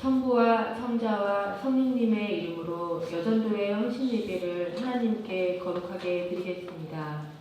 성부와 성자와 성령님의 이름으로 여전도의 헌신 예배를 하나님께 거룩하게 드리겠습니다.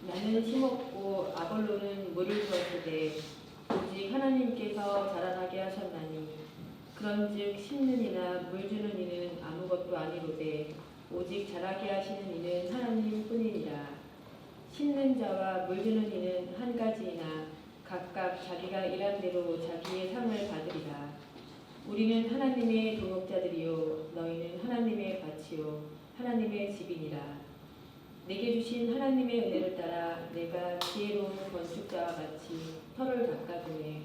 나는 심었고 아볼로는 물을 주었으되 오직 하나님께서 자라나게 하셨나니 그런즉 심는 이나 물 주는 이는 아무것도 아니로되 오직 자라게 하시는 이는 하나님뿐이니라. 심는 자와 물 주는 이는 한 가지이나 각각 자기가 일한 대로 자기의 상을 받으리라. 우리는 하나님의 동역자들이요 너희는 하나님의 밭이요 하나님의 집이니라. 내게 주신 하나님의 은혜를 따라 내가 지혜로운 건축자와 같이 터를 닦아두매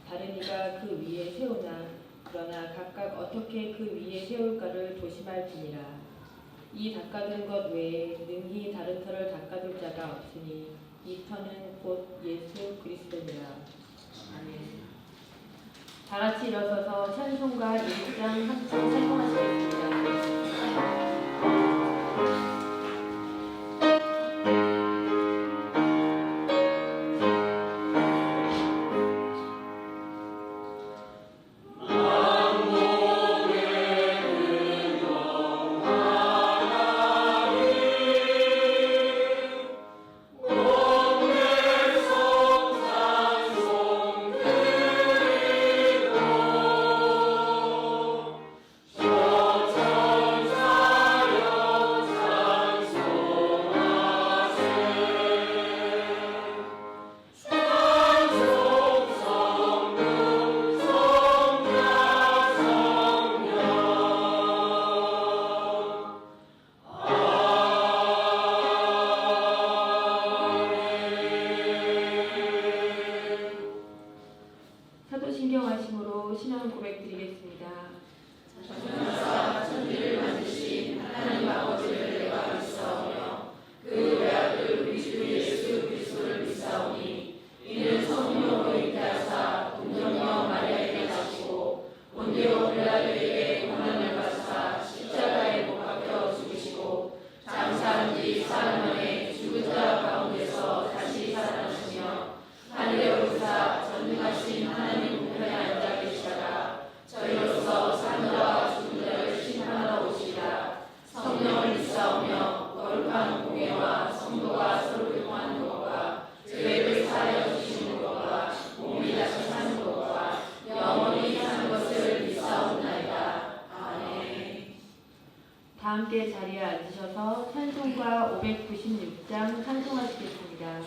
다른 이가 그 위에 세우나 그러나 각각 어떻게 그 위에 세울까를 조심할지니라. 이 닦아둔 것 외에 능히 다른 터를 닦아둘 자가 없으니 이 터는 곧 예수 그리스도니라. 아멘. 다 같이 일어서서 찬송가 1장 함께 찬송하시겠습니다. 사도신경하심으로 신앙 고백 드리겠습니다. 전능하사 천지를 만드신 하나님 아버지를 내가 믿사오며 그 외아들 우리 주 예수 그리스도를 믿사오니 이는 성령으로 잉태하사 동정녀 마리아에게 나시고 본디오 빌라도에게 고난을 받으사 십자가에 못 박혀 죽으시고 장사한 지 사흘 만에 죽은 자 가운데서 다시 살아나시며 하늘에 오르사 전능하신 하나님 우편에 앉아 계시다가 저희로서 산 자와 죽은 자를 심판하러 오시리라. 성령을 믿사오며 거룩한 공예와 성도가 서로 교통하는 것과 죄를 사하여 주시는 것과 몸이 다시 사는 것과 영원히 사는 것을 믿사옵나이다. 아멘. 다 함께 자리에 앉으셔서 찬송가 596장 찬송하시겠습니다.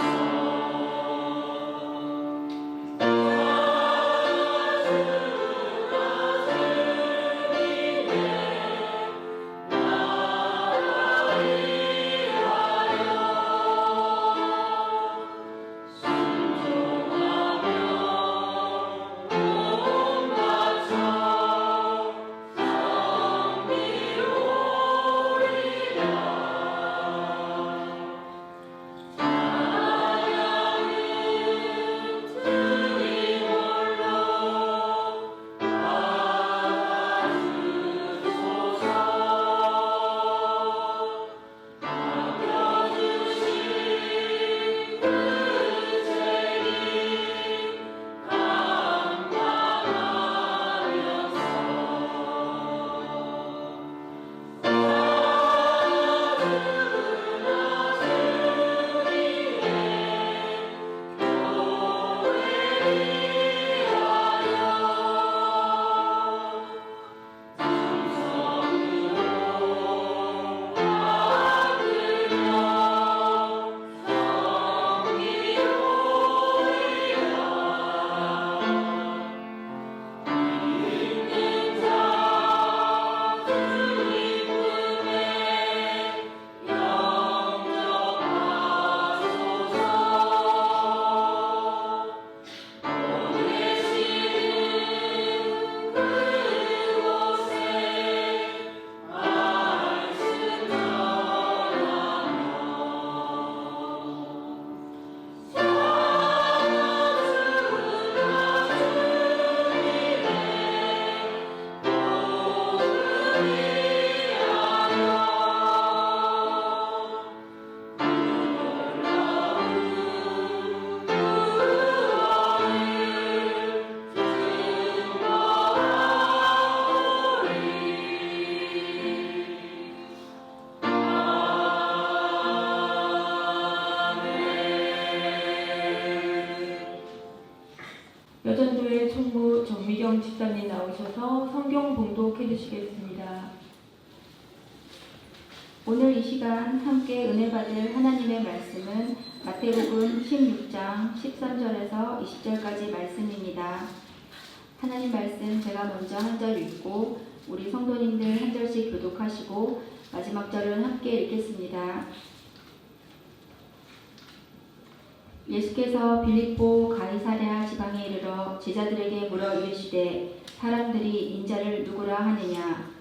주 나오셔서 성경 봉독해 주시겠습니다. 오늘 이 시간 함께 은혜 받을 하나님의 말씀은 마태복음 16장 13절에서 20절까지 말씀입니다. 하나님 말씀 제가 먼저 한 절 읽고 우리 성도님들 한 절씩 교독하시고 마지막 절은 함께 읽겠습니다. 예수께서 빌립보 가이사랴 지방에 이르러 제자들에게 물어 이르시되 사람들이 인자를 누구라 하느냐?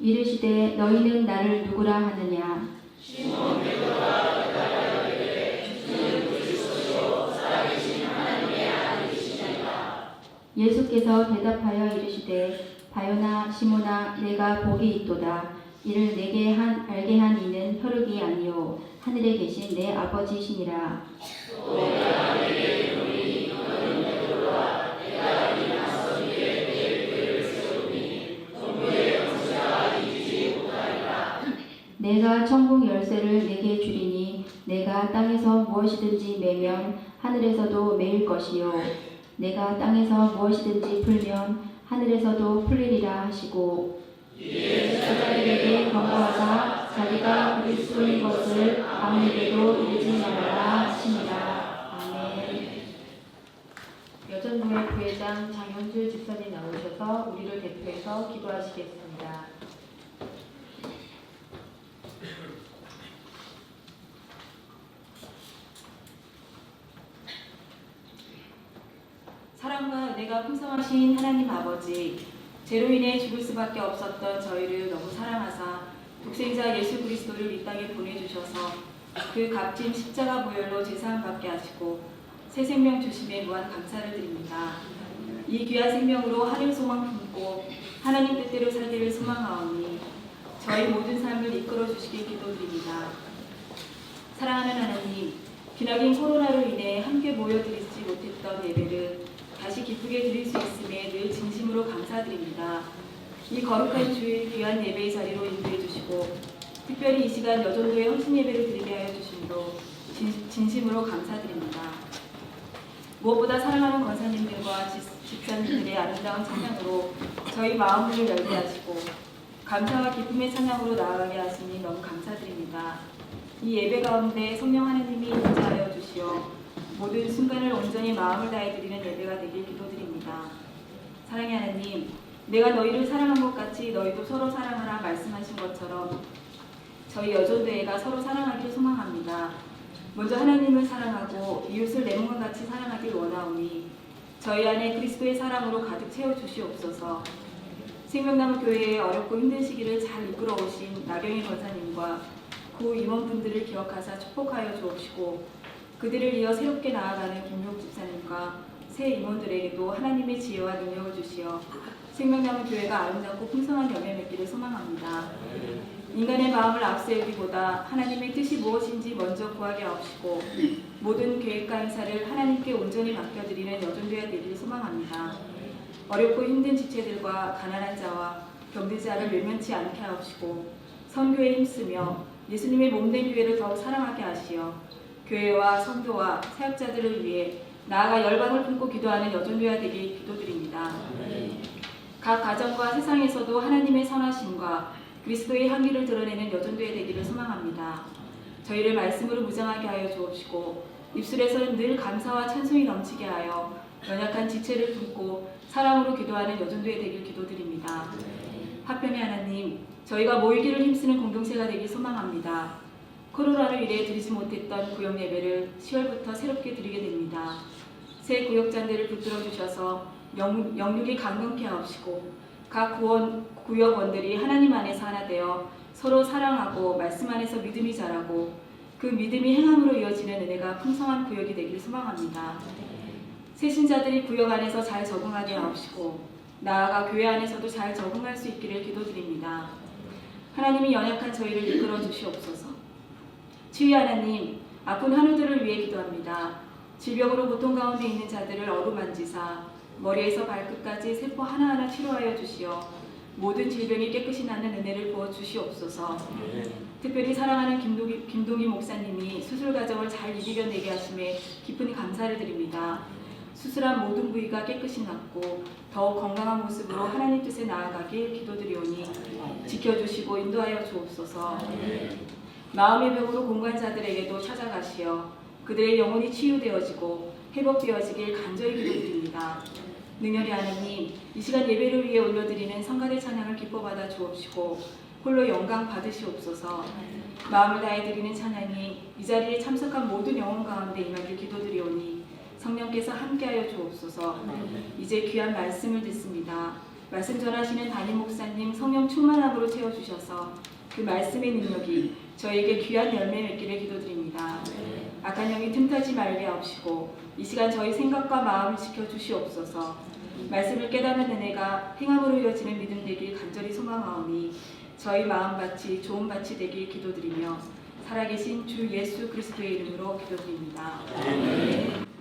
이르시되 너희는 나를 누구라 하느냐? 예수께서 대답하여 이르시되 바요나 시몬아 내가 복이 있도다. 이를 내게 알게 한 이는 혈육이 아니요 하늘에 계신 내 아버지시니라. 내가 천국 열쇠를 내게 주리니 내가 땅에서 무엇이든지 매면 하늘에서도 매일 것이요 내가 땅에서 무엇이든지 풀면 하늘에서도 풀리리라 하시고 제자들에게 경고하사 자기가 그리스도인 것을 아무에게도 이르지 말라 하시니라. 아멘. 여전부회 부회장 장현주 집사님 나오셔서 우리를 대표해서 기도하시겠습니다. 사랑과 은혜가 풍성하신 하나님 아버지, 죄로 인해 죽을 수밖에 없었던 저희를 너무 사랑하사 독생자 예수 그리스도를 이 땅에 보내주셔서 그 값진 십자가 보혈로 제사함 받게 하시고 새 생명 주심에 무한 감사를 드립니다. 이 귀한 생명으로 하늘 소망 품고 하나님 뜻대로 살기를 소망하오니 저희 모든 삶을 이끌어 주시길 기도드립니다. 사랑하는 하나님, 기나긴 코로나로 인해 함께 모여드리지 못했던 예배를 다시 기쁘게 드릴 수 있음에 늘 진심으로 감사드립니다. 이 거룩한 주일 귀한 예배의 자리로 인도해 주시고 특별히 이 시간 여전도의 헌신 예배를 드리게 하여 주심으로 진심으로 감사드립니다. 무엇보다 사랑하는 권사님들과 집사님들의 아름다운 찬양으로 저희 마음을 열게 하시고 감사와 기쁨의 찬양으로 나아가게 하시니 너무 감사드립니다. 이 예배 가운데 성령 하나님이 임재하여 주시어 모든 순간을 온전히 마음을 다해 드리는 예배가 되길 기도드립니다. 사랑의 하나님, 내가 너희를 사랑한 것 같이 너희도 서로 사랑하라 말씀하신 것처럼 저희 여전대회가 서로 사랑하기를 소망합니다. 먼저 하나님을 사랑하고 이웃을 내 몸과 같이 사랑하길 원하오니 저희 안에 그리스도의 사랑으로 가득 채워주시옵소서. 생명나무 교회의 어렵고 힘든 시기를 잘 이끌어오신 나경희 권사님과 구 임원분들을 기억하사 축복하여 주옵시고 그들을 이어 새롭게 나아가는 김용 집사님과 새 임원들에게도 하나님의 지혜와 능력을 주시어 생명나무 교회가 아름답고 풍성한 열매 맺기를 소망합니다. 인간의 마음을 앞세우기보다 하나님의 뜻이 무엇인지 먼저 구하게 하옵시고 모든 계획과 행사를 하나님께 온전히 맡겨드리는 여전도가 되기를 소망합니다. 어렵고 힘든 지체들과 가난한 자와 병든 자를 외면치 않게 하옵시고 선교에 힘쓰며 예수님의 몸된 교회를 더욱 사랑하게 하시어 교회와 성도와 사역자들을 위해 나아가 열방을 품고 기도하는 여전도가 되길 기도드립니다. 각 가정과 세상에서도 하나님의 선하심과 그리스도의 향기를 드러내는 여전도가 되기를 소망합니다. 저희를 말씀으로 무장하게 하여 주옵시고 입술에서는 늘 감사와 찬송이 넘치게 하여 연약한 지체를 품고 사랑으로 기도하는 여전도가 되길 기도드립니다. 화평의 하나님, 저희가 모이기를 힘쓰는 공동체가 되길 소망합니다. 코로나로 인해 드리지 못했던 구역 예배를 10월부터 새롭게 드리게 됩니다. 새 구역장들을 붙들어 주셔서 영육이 강건케 하옵시고 각 구역원들이 하나님 안에서 하나 되어 서로 사랑하고 말씀 안에서 믿음이 자라고 그 믿음이 행함으로 이어지는 은혜가 풍성한 구역이 되길 소망합니다. 새 신자들이 구역 안에서 잘 적응하게 하옵시고 나아가 교회 안에서도 잘 적응할 수 있기를 기도드립니다. 하나님이 연약한 저희를 이끌어 주시옵소서. 주의 하나님, 아픈 한우들을 위해 기도합니다. 질병으로 고통 가운데 있는 자들을 어루만지사 머리에서 발끝까지 세포 하나하나 치료하여 주시어 모든 질병이 깨끗이 낫는 은혜를 부어 주시옵소서. 특별히 사랑하는 김동희 목사님이 수술 과정을 잘 이겨내게 하심에 깊은 감사를 드립니다. 수술한 모든 부위가 깨끗이 낫고 더욱 건강한 모습으로 하나님 뜻에 나아가길 기도드리오니 지켜주시고 인도하여 주옵소서. 마음의 병으로 공관자들에게도 찾아가시어 그들의 영혼이 치유되어지고 회복되어지길 간절히 기도드립니다. 능력의 하나님, 이 시간 예배를 위해 올려드리는 성가대 찬양을 기뻐받아 주옵시고 홀로 영광 받으시옵소서. 마음을 다해 드리는 찬양이 이 자리에 참석한 모든 영혼 가운데 임하길 기도드리오니 성령께서 함께하여 주옵소서. 이제 귀한 말씀을 듣습니다. 말씀 전하시는 담임 목사님 성령 충만함으로 채워주셔서 그 말씀의 능력이 저에게 귀한 열매 맺기를 기도드립니다. 악한 영이 틈타지 말게 하옵시고 이 시간 저희 생각과 마음을 지켜주시옵소서. 말씀을 깨닫는 은혜가 행함으로 이어지는 믿음 되길 간절히 소망하오니 저희 마음밭이 좋은 밭이 되길 기도드리며 살아계신 주 예수 그리스도의 이름으로 기도드립니다. 아멘.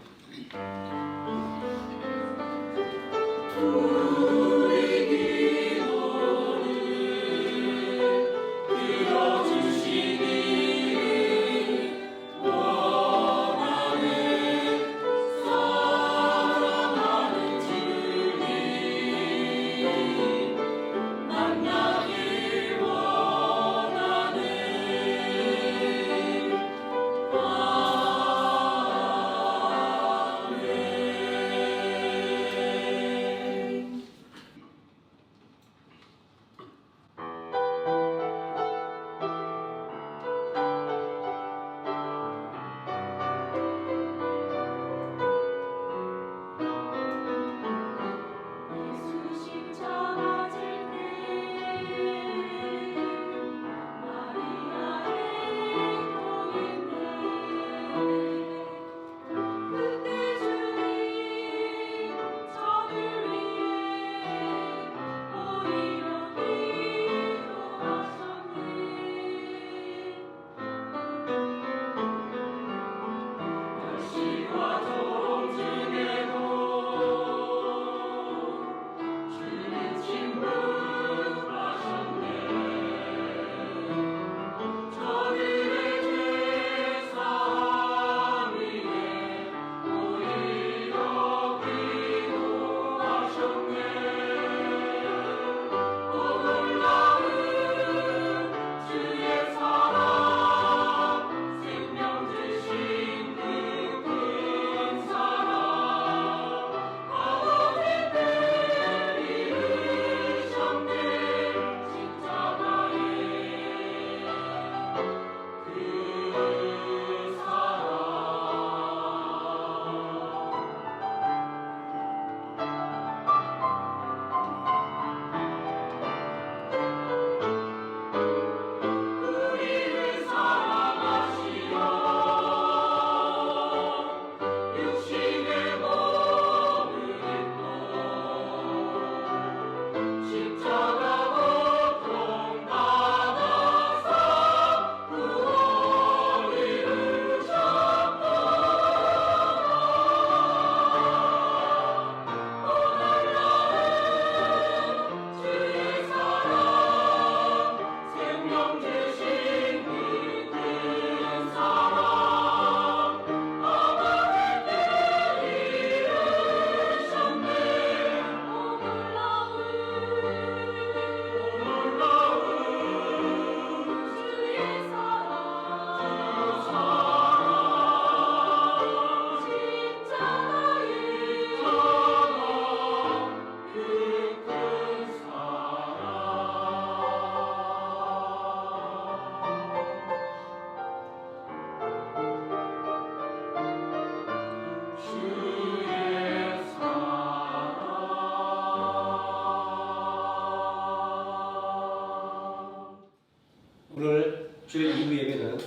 오늘 주일 2부 예배는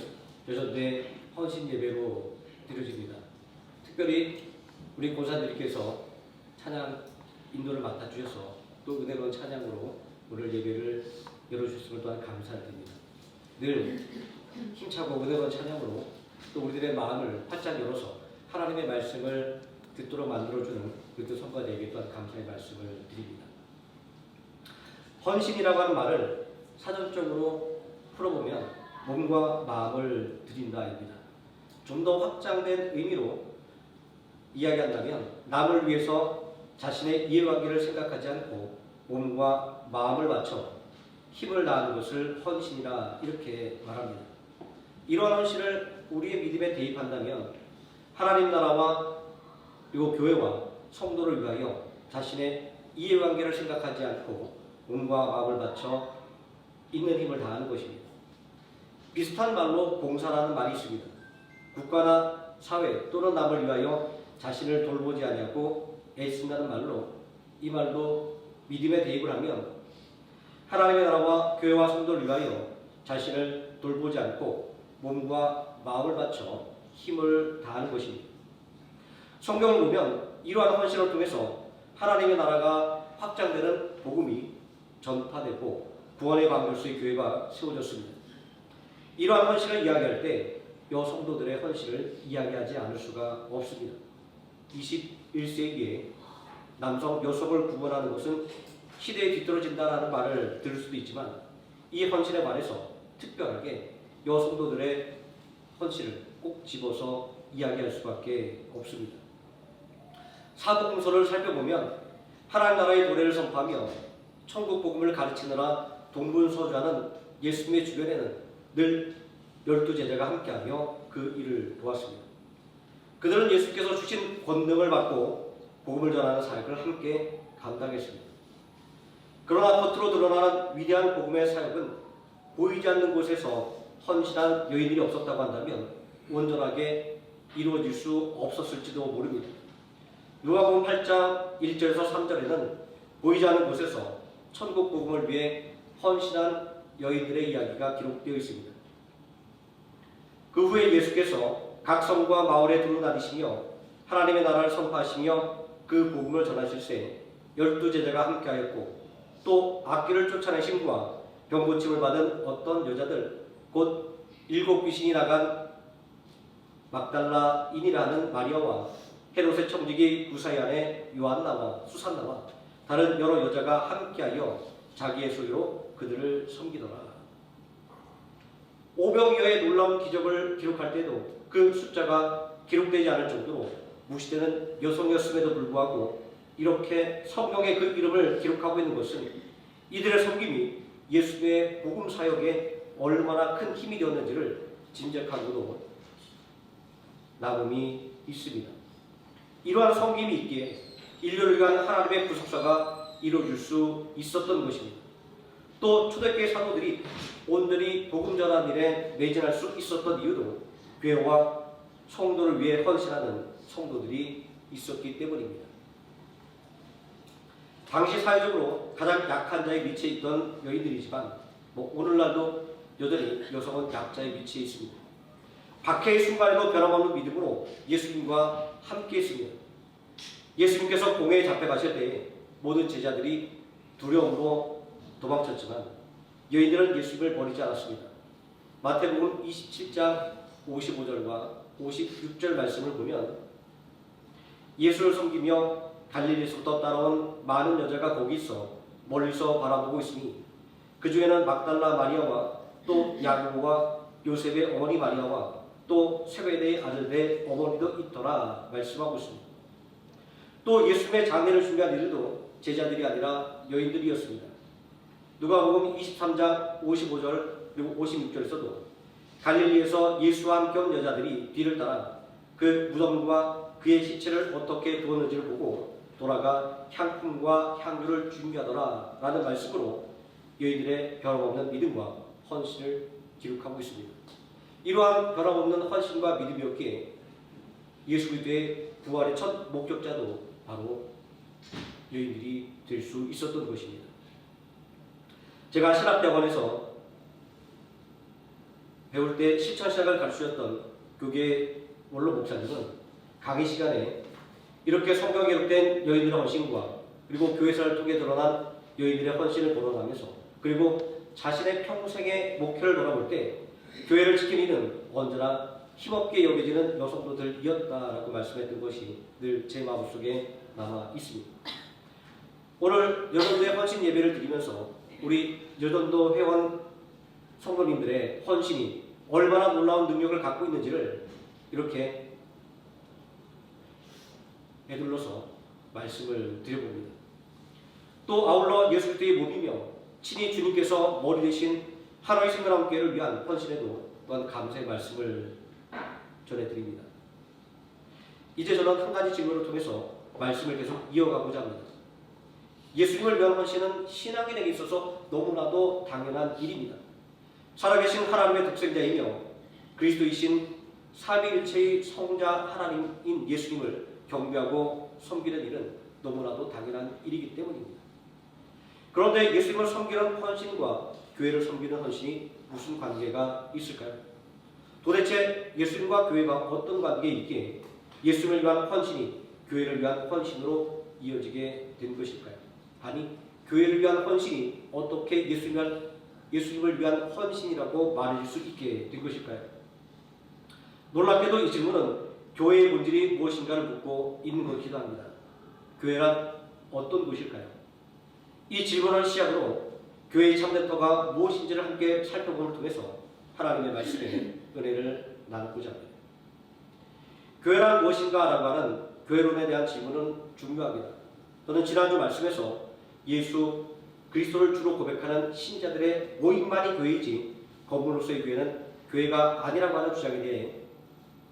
여전대 헌신 예배로 드려집니다. 특별히 우리 권사님께서 찬양 인도를 맡아주셔서 또 은혜로운 찬양으로 오늘 예배를 열어주셨음을 또한 감사드립니다. 늘 힘차고 은혜로운 찬양으로 또 우리들의 마음을 활짝 열어서 하나님의 말씀을 듣도록 만들어주는 그리스도 성가대에게 또한 감사의 말씀을 드립니다. 헌신이라고 하는 말을 사전적으로 풀어보면 몸과 마음을 드린다입니다. 좀 더 확장된 의미로 이야기한다면 남을 위해서 자신의 이해관계를 생각하지 않고 몸과 마음을 맞춰 힘을 다하는 것을 헌신이라 이렇게 말합니다. 이러한 헌신을 우리의 믿음에 대입한다면 하나님 나라와 그리고 교회와 성도를 위하여 자신의 이해관계를 생각하지 않고 몸과 마음을 바쳐 있는 힘을 다하는 것입니다. 비슷한 말로 봉사라는 말이 있습니다. 국가나 사회 또는 남을 위하여 자신을 돌보지 아니하고 애쓴다는 말로 이 말도 믿음에 대입을 하면 하나님의 나라와 교회와 성도를 위하여 자신을 돌보지 않고 몸과 마음을 바쳐 힘을 다하는 것입니다. 성경을 보면 이러한 헌신을 통해서 하나님의 나라가 확장되는 복음이 전파되고 구원의 방울수의 교회가 세워졌습니다. 이러한 헌신을 이야기할 때 여성도들의 헌신을 이야기하지 않을 수가 없습니다. 21세기에 남성, 여성을 구분하는 것은 시대에 뒤떨어진다는 말을 들을 수도 있지만 이 헌신에 반해서 특별하게 여성도들의 헌신을 꼭 집어서 이야기할 수밖에 없습니다. 사복음서를 살펴보면 하나님 나라의 도래를 선포하며 천국 복음을 가르치느라 동분서주하는 예수님의 주변에는 늘 12제자가 함께하며 그 일을 도왔습니다. 그들은 예수께서 주신 권능을 받고 복음을 전하는 사역을 함께 감당했습니다. 그러나 겉으로 드러나는 위대한 복음의 사역은 보이지 않는 곳에서 헌신한 여인들이 없었다고 한다면 온전하게 이루어질 수 없었을지도 모릅니다. 누가복음 8장 1절에서 3절에는 보이지 않는 곳에서 천국 복음을 위해 헌신한 여인들의 이야기가 기록되어 있습니다. 그 후에 예수께서 각 성과 마을에 두루 다니시며 하나님의 나라를 선포하시며 그 복음을 전하실세 12제자가 함께하였고 또 악귀를 쫓아낸 신부와 병고침을 받은 어떤 여자들 곧 7 귀신이 나간 막달라인이라는 마리아와 헤롯의 청지기 구사야의 요한나와 수산나와 다른 여러 여자가 함께하여 자기의 소유로 그들을 섬기더라. 오병이어의 놀라운 기적을 기록할 때도 그 숫자가 기록되지 않을 정도로 무시되는 여성이었음에도 불구하고 이렇게 성경의 그 이름을 기록하고 있는 것은 이들의 섬김이 예수의 복음 사역에 얼마나 큰 힘이 되었는지를 짐작하고도 남음이 있습니다. 이러한 섬김이 있기에 인류를 위한 하나님의 구속사가 이루어질 수 있었던 것입니다. 또 초대교회 사도들이 온전히 복음 전한 일에 매진할 수 있었던 이유도 교회와 성도를 위해 헌신하는 성도들이 있었기 때문입니다. 당시 사회적으로 가장 약한 자의 위치에 있던 여인들이지만 오늘날도 여전히 여성은 약자의 위치에 있습니다. 박해의 순간에도 변함없는 믿음으로 예수님과 함께 했습니다. 예수님께서 공회에 잡혀가실 때에 모든 제자들이 두려움으로 도망쳤지만 여인들은 예수님을 버리지 않았습니다. 마태복음 27장 55절과 56절 말씀을 보면 예수를 섬기며 갈릴리에서부터 따라온 많은 여자가 거기 있어 멀리서 바라보고 있으니 그 중에는 막달라 마리아와 또 야고보와 요셉의 어머니 마리아와 또 세베대의 아들의 어머니도 있더라 말씀하고 있습니다. 또 예수님의 장례를 준비한 이들도 제자들이 아니라 여인들이었습니다. 누가복음 23장 55절 그리고 56절에서도 갈릴리에서 예수와 함께 온 여자들이 뒤를 따라 그 무덤과 그의 시체를 어떻게 두었는지를 보고 돌아가 향품과 향유를 준비하더라 라는 말씀으로 여인들의 변함없는 믿음과 헌신을 기록하고 있습니다. 이러한 변함없는 헌신과 믿음이었기에 예수 그리스도의 부활의 첫 목격자도 바로 여인들이 될 수 있었던 것입니다. 제가 신학대학원에서 배울 때 실천신학을 가르치셨던 교계 원로 목사님은 강의 시간에 이렇게 성경에 기록된 여인들의 헌신과 그리고 교회사를 통해 드러난 여인들의 헌신을 거론하면서 그리고 자신의 평생의 목표를 돌아볼 때 교회를 지킨 이는 언제나 힘없게 여겨지는 여성도들이었다라고 말씀했던 것이 늘 제 마음속에 남아 있습니다. 오늘 여러분의 헌신 예배를 드리면서 우리 여전도 회원 성도님들의 헌신이 얼마나 놀라운 능력을 갖고 있는지를 이렇게 에둘러서 말씀을 드려봅니다. 또 아울러 예수 그리스도의 몸이며 친히 주님께서 머리 되신 하나의 생명함교회를 위한 헌신에도 또한 감사의 말씀을 전해드립니다. 이제 저는 한 가지 질문을 통해서 말씀을 계속 이어가고자 합니다. 예수님을 위한 헌신은 신앙인에게 있어서 너무나도 당연한 일입니다. 살아계신 하나님의 독생자이며 그리스도이신 삼위일체의 성자 하나님인 예수님을 경배하고 섬기는 일은 너무나도 당연한 일이기 때문입니다. 그런데 예수님을 섬기는 헌신과 교회를 섬기는 헌신이 무슨 관계가 있을까요? 도대체 예수님과 교회가 어떤 관계에 있기에 예수님을 위한 헌신이 교회를 위한 헌신으로 이어지게 된 것일까요? 아니, 교회를 위한 헌신이 어떻게 예수님을 위한 헌신이라고 말해줄 수 있게 된 것일까요? 놀랍게도 이 질문은 교회의 본질이 무엇인가를 묻고 있는 것이기도 합니다. 교회란 어떤 곳일까요? 이 질문을 시작으로 교회의 참된 터가 무엇인지를 함께 살펴봄을 통해서 하나님의 말씀에 은혜를 나누고자 합니다. 교회란 무엇인가라고 하는 교회론에 대한 질문은 중요합니다. 저는 지난주 말씀에서 예수 그리스도를 주로 고백하는 신자들의 모임만이 교회이지 거물로서의 교회는 교회가 아니라고 하는 주장에 대해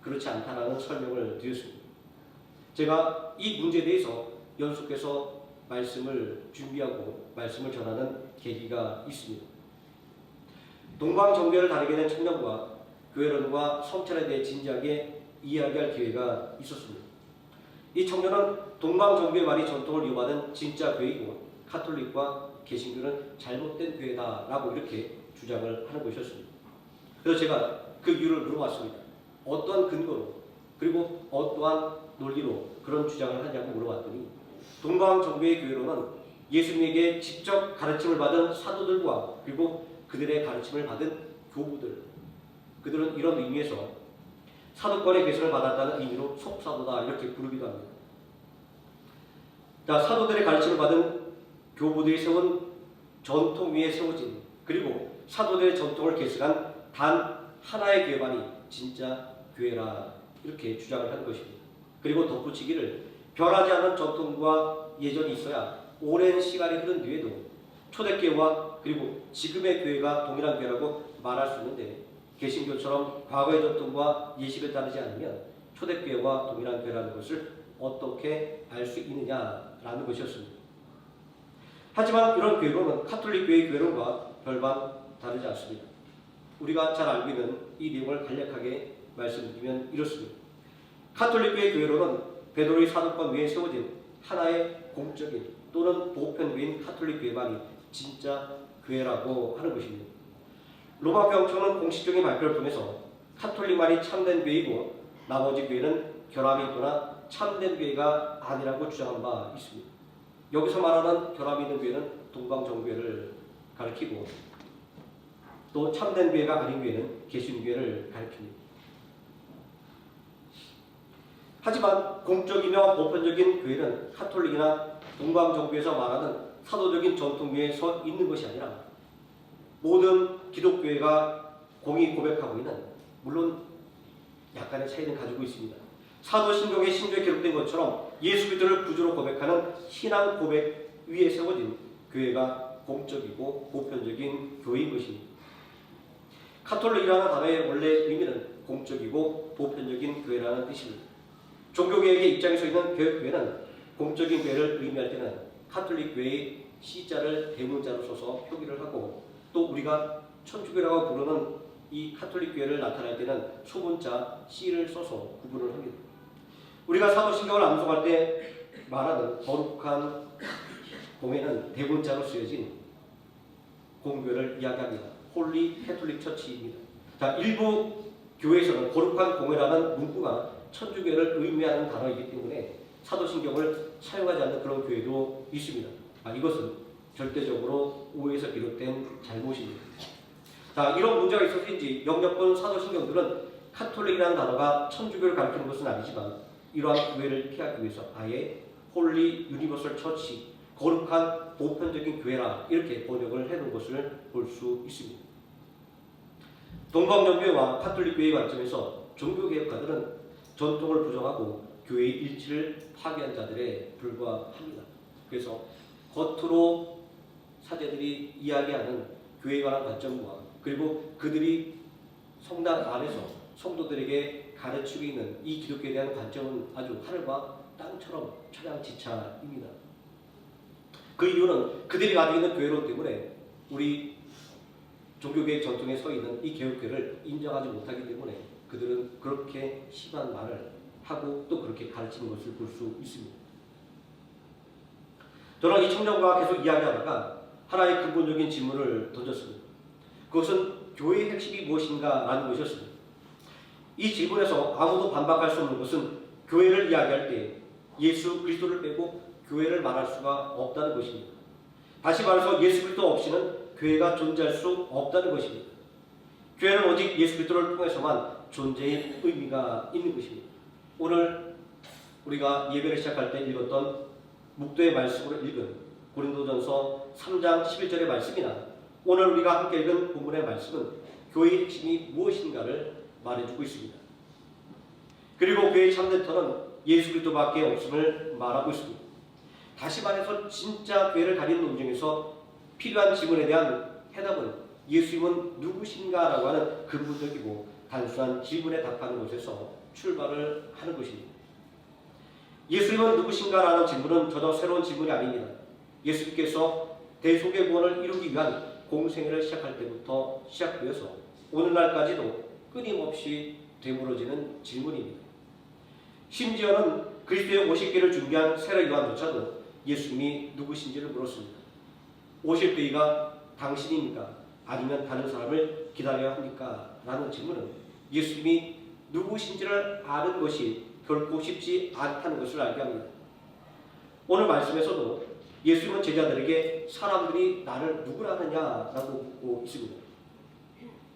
그렇지 않다는 설명을 드렸습니다. 제가 이 문제에 대해서 연속해서 말씀을 준비하고 말씀을 전하는 계기가 있습니다. 동방정교를 다루게 된 청년과 교회론과 성찰에 대해 진지하게 이야기할 기회가 있었습니다. 이 청년은 동방정교의 말이 전통을 이어받은 진짜 교회이고 카톨릭과 개신교는 잘못된 교회다라고 이렇게 주장을 하는 것이었습니다. 그래서 제가 그 이유를 물어봤습니다. 어떠한 근거로 그리고 어떠한 논리로 그런 주장을 하냐고 물어봤더니 동방정교의 교회로는 예수님에게 직접 가르침을 받은 사도들과 그리고 그들의 가르침을 받은 교부들, 그들은 이런 의미에서 사도권의 개선을 받았다는 의미로 속사도다 이렇게 부르기도 합니다. 자, 사도들의 가르침을 받은 교부들이 세운 전통 위에 세워진 그리고 사도들의 전통을 계승한 단 하나의 교회만이 진짜 교회라 이렇게 주장을 하는 것입니다. 그리고 덧붙이기를 변하지 않은 전통과 예전이 있어야 오랜 시간이 흐른 뒤에도 초대교회와 그리고 지금의 교회가 동일한 교회라고 말할 수 있는데 개신교처럼 과거의 전통과 예식을 따르지 않으면 초대교회와 동일한 교회라는 것을 어떻게 알 수 있느냐라는 것이었습니다. 하지만 이런 교회론은 카톨릭 교회의 교회론과 별반 다르지 않습니다. 우리가 잘 알고 있는 이 내용을 간략하게 말씀드리면 이렇습니다. 카톨릭 교회의 교회론은 베드로의 사도권 위에 세워진 하나의 공적인 또는 보편교회인 카톨릭 교회만이 진짜 교회라고 하는 것입니다. 로마 교황청은 공식적인 발표를 통해서 카톨릭만이 참된 교회이고 나머지 교회는 결함이 있거나 참된 교회가 아니라고 주장한 바 있습니다. 여기서 말하는 결함이 있는 교회는 동방정교회를 가리키고 또 참된 교회가 아닌 교회는 개신교회를 가리킵니다. 하지만 공적이며 보편적인 교회는 카톨릭이나 동방정교에서 말하는 사도적인 전통 위에 서 있는 것이 아니라 모든 기독교회가 공히 고백하고 있는, 물론 약간의 차이는 가지고 있습니다. 사도신경의 신조에 기록된 것처럼 예수 그리스도를 구주로 고백하는 신앙 고백 위에 세워진 교회가 공적이고 보편적인 교회인 것입니다. 카톨릭이라는 단어의 원래 의미는 공적이고 보편적인 교회라는 뜻입니다. 종교개혁의 입장에 서 있는 교회는 공적인 교회를 의미할 때는 카톨릭 교회의 C자를 대문자로 써서 표기를 하고 또 우리가 천주교라고 부르는 이 카톨릭 교회를 나타낼 때는 소문자 C를 써서 구분을 합니다. 우리가 사도신경을 암송할 때 말하는 거룩한 공회는 대문자로 쓰여진 공교회를 이야기합니다. 홀리 캐톨릭 처치입니다. 자, 일부 교회에서는 거룩한 공회라는 문구가 천주교를 의미하는 단어이기 때문에 사도신경을 사용하지 않는 그런 교회도 있습니다. 이것은 절대적으로 오해에서 비롯된 잘못입니다. 자, 이런 문제가 있어서인지 영역권 사도신경들은 카톨릭이라는 단어가 천주교를 가리키는 것은 아니지만 이러한 교회를 피하기 위해서 아예 홀리 유니버설 처치 거룩한 보편적인 교회라 이렇게 번역을 해놓은 것을 볼 수 있습니다. 동방정교회와 카톨릭교회의 관점에서 종교개혁가들은 전통을 부정하고 교회의 일치를 파괴한 자들에 불과합니다. 그래서 겉으로 사제들이 이야기하는 교회에 관한 관점과 그리고 그들이 성당 안에서 성도들에게 가르치고 있는 이 기독교에 대한 관점은 아주 하늘과 땅처럼 천양지차입니다. 그 이유는 그들이 가지고 있는 교회론 때문에 우리 종교개혁 전통에 서 있는 이 개혁교회를 인정하지 못하기 때문에 그들은 그렇게 심한 말을 하고 또 그렇게 가르치는 것을 볼 수 있습니다. 저는 이 청년과 계속 이야기하다가 하나의 근본적인 질문을 던졌습니다. 그것은 교회의 핵심이 무엇인가 라는 것이었습니다. 이 질문에서 아무도 반박할 수 없는 것은 교회를 이야기할 때 예수 그리스도를 빼고 교회를 말할 수가 없다는 것입니다. 다시 말해서 예수 그리스도 없이는 교회가 존재할 수 없다는 것입니다. 교회는 오직 예수 그리스도를 통해서만 존재의 의미가 있는 것입니다. 오늘 우리가 예배를 시작할 때 읽었던 묵도의 말씀으로 읽은 고린도전서 3장 11절의 말씀이나 오늘 우리가 함께 읽은 본문의 말씀은 교회의 핵심이 무엇인가를 말해주고 있습니다. 그리고 교회의 참된 터는 예수 그리스도밖에 없음을 말하고 있습니다. 다시 말해서 진짜 교회를 가리는 논쟁에서 필요한 질문에 대한 해답은 예수님은 누구신가라고 하는 근본적이고 단순한 질문에 답하는 것에서 출발을 하는 것입니다. 예수님은 누구신가라는 질문은 전혀 새로운 질문이 아닙니다. 예수님께서 대속의 구원을 이루기 위한 공생애를 시작할 때부터 시작되어서 오늘날까지도 끊임없이 되물어지는 질문입니다. 심지어는 그리스도의 오실기를 준비한 세례 요한조차도 예수님이 누구신지를 물었습니다. 오실 때가 당신입니까? 아니면 다른 사람을 기다려야 합니까? 라는 질문은 예수님이 누구신지를 아는 것이 결코 쉽지 않다는 것을 알게 합니다. 오늘 말씀에서도 예수님은 제자들에게 사람들이 나를 누구라 하느냐라고 묻고 있습니다.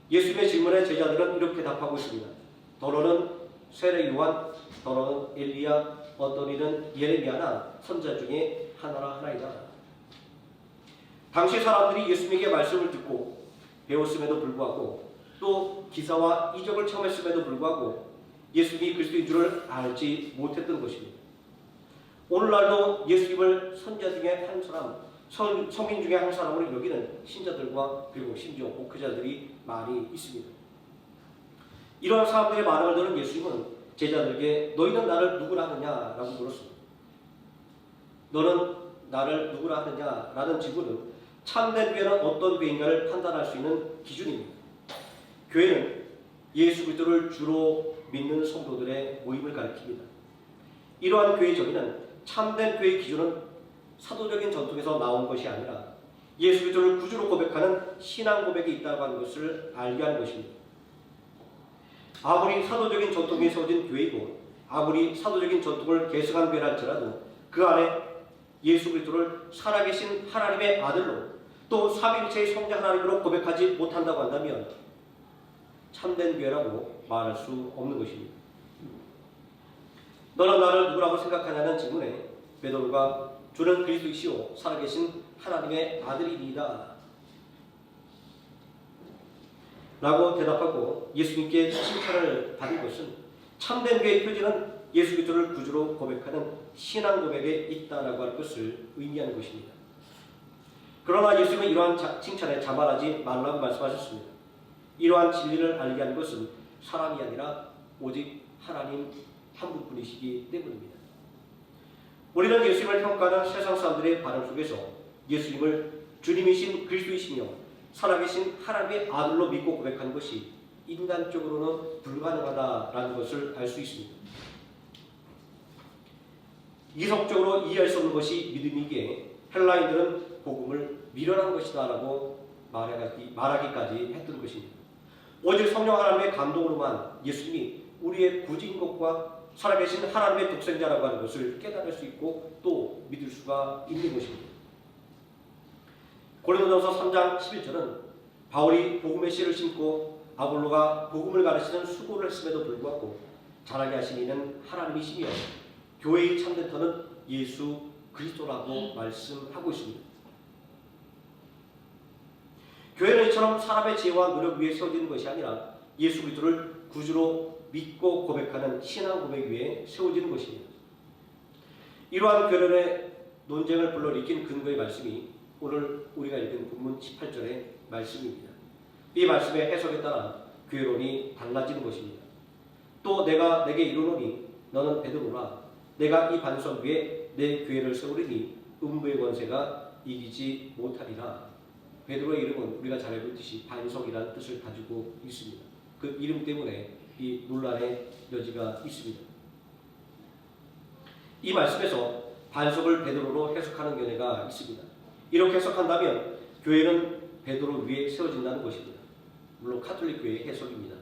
예수님의 질문에 제자들은 이렇게 답하고 있습니다. 더러는 세례 요한, 더러는 엘리야, 어떤 이는 예레미야나 선자 중에 하나라 하나이다. 당시 사람들이 예수님에게 말씀을 듣고 배웠음에도 불구하고 또 기사와 이적을 체험했음에도 불구하고 예수님이 그리스도인 줄을 알지 못했던 것입니다. 오늘날도 예수님을 선자 중에 한 사람, 성인 중에 한 사람으로 여기는 신자들과 그리고 심지어 목회자들이 많이 있습니다. 이러한 사람들의 반응을 들은 예수님은 제자들에게 너희는 나를 누구라 하느냐라고 물었습니다. 너는 나를 누구라 하느냐라는 질문은 참된 교회는 어떤 교회인가를 판단할 수 있는 기준입니다. 교회는 예수 그리스도를 주로 믿는 성도들의 모임을 가리킵니다. 이러한 교회의 정의는 참된 교회의 기준은 사도적인 전통에서 나온 것이 아니라 예수 그리스도를 구주로 고백하는 신앙 고백이 있다고 하는 것을 알게 하는 것입니다. 아무리 사도적인 전통이 세워진 교회이고 아무리 사도적인 전통을 계승한 교회라 할지라도 그 안에 예수 그리스도를 살아계신 하나님의 아들로 또 삼위일체의 성자 하나님으로 고백하지 못한다고 한다면 참된 교회라고 말할 수 없는 것입니다. 너는 나를 누구라고 생각하냐는 질문에 베드로가 주는 그리스도이시오 살아계신 하나님의 아들이니이다 라고 대답하고 예수님께 칭찬을 받은 것은 참된 교회의 표지는 예수 그리스도를 구주로 고백하는 신앙 고백에 있다라고 할 것을 의미하는 것입니다. 그러나 예수님은 이러한 칭찬에 자만하지 말라고 말씀하셨습니다. 이러한 진리를 알게 하는 것은 사람이 아니라 오직 하나님 한 분뿐이시기 때문입니다. 우리는 예수님을 평가하는 세상 사람들의 반응 속에서 예수님을 주님이신 그리스도이시며 살아계신 하나님의 아들로 믿고 고백하는 것이 인간적으로는 불가능하다라는 것을 알 수 있습니다. 이성적으로 이해할 수 없는 것이 믿음이기에 헬라인들은 복음을 미련한 것이다 라고 말하기까지 했던 것입니다. 오직 성령 하나님의 감동으로만 예수님이 우리의 구주인 것과 살아계신 하나님의 독생자라고 하는 것을 깨달을 수 있고 또 믿을 수가 있는 것입니다. 고린도전서 3장 11절은 바울이 복음의 씨를 심고 아볼로가 복음을 가르치는 수고를 했음에도 불구하고 자라게 하신 이는 하나님이시며 교회의 참된 터는 예수 그리스도라고 말씀하고 있습니다. 교회는 이처럼 사람의 지혜와 노력 위에 세워지는 것이 아니라 예수 그리스도를 구주로 믿고 고백하는 신앙 고백 위에 세워지는 것입니다. 이러한 교련의 논쟁을 불러일으킨 근거의 말씀이 오늘 우리가 읽은 본문 18절의 말씀입니다. 이 말씀의 해석에 따라 교회론이 달라지는 것입니다. 또 내가 내게 이르노니 너는 베드로라 내가 이 반석 위에 내 교회를 세우리니 음부의 권세가 이기지 못하리라. 베드로의 이름은 우리가 잘 알고 있듯이 반석이라는 뜻을 가지고 있습니다. 그 이름 때문에 이 논란의 여지가 있습니다. 이 말씀에서 반석을 베드로로 해석하는 견해가 있습니다. 이렇게 해석한다면 교회는 베드로 위에 세워진다는 것입니다. 물론 카톨릭 교회의 해석입니다.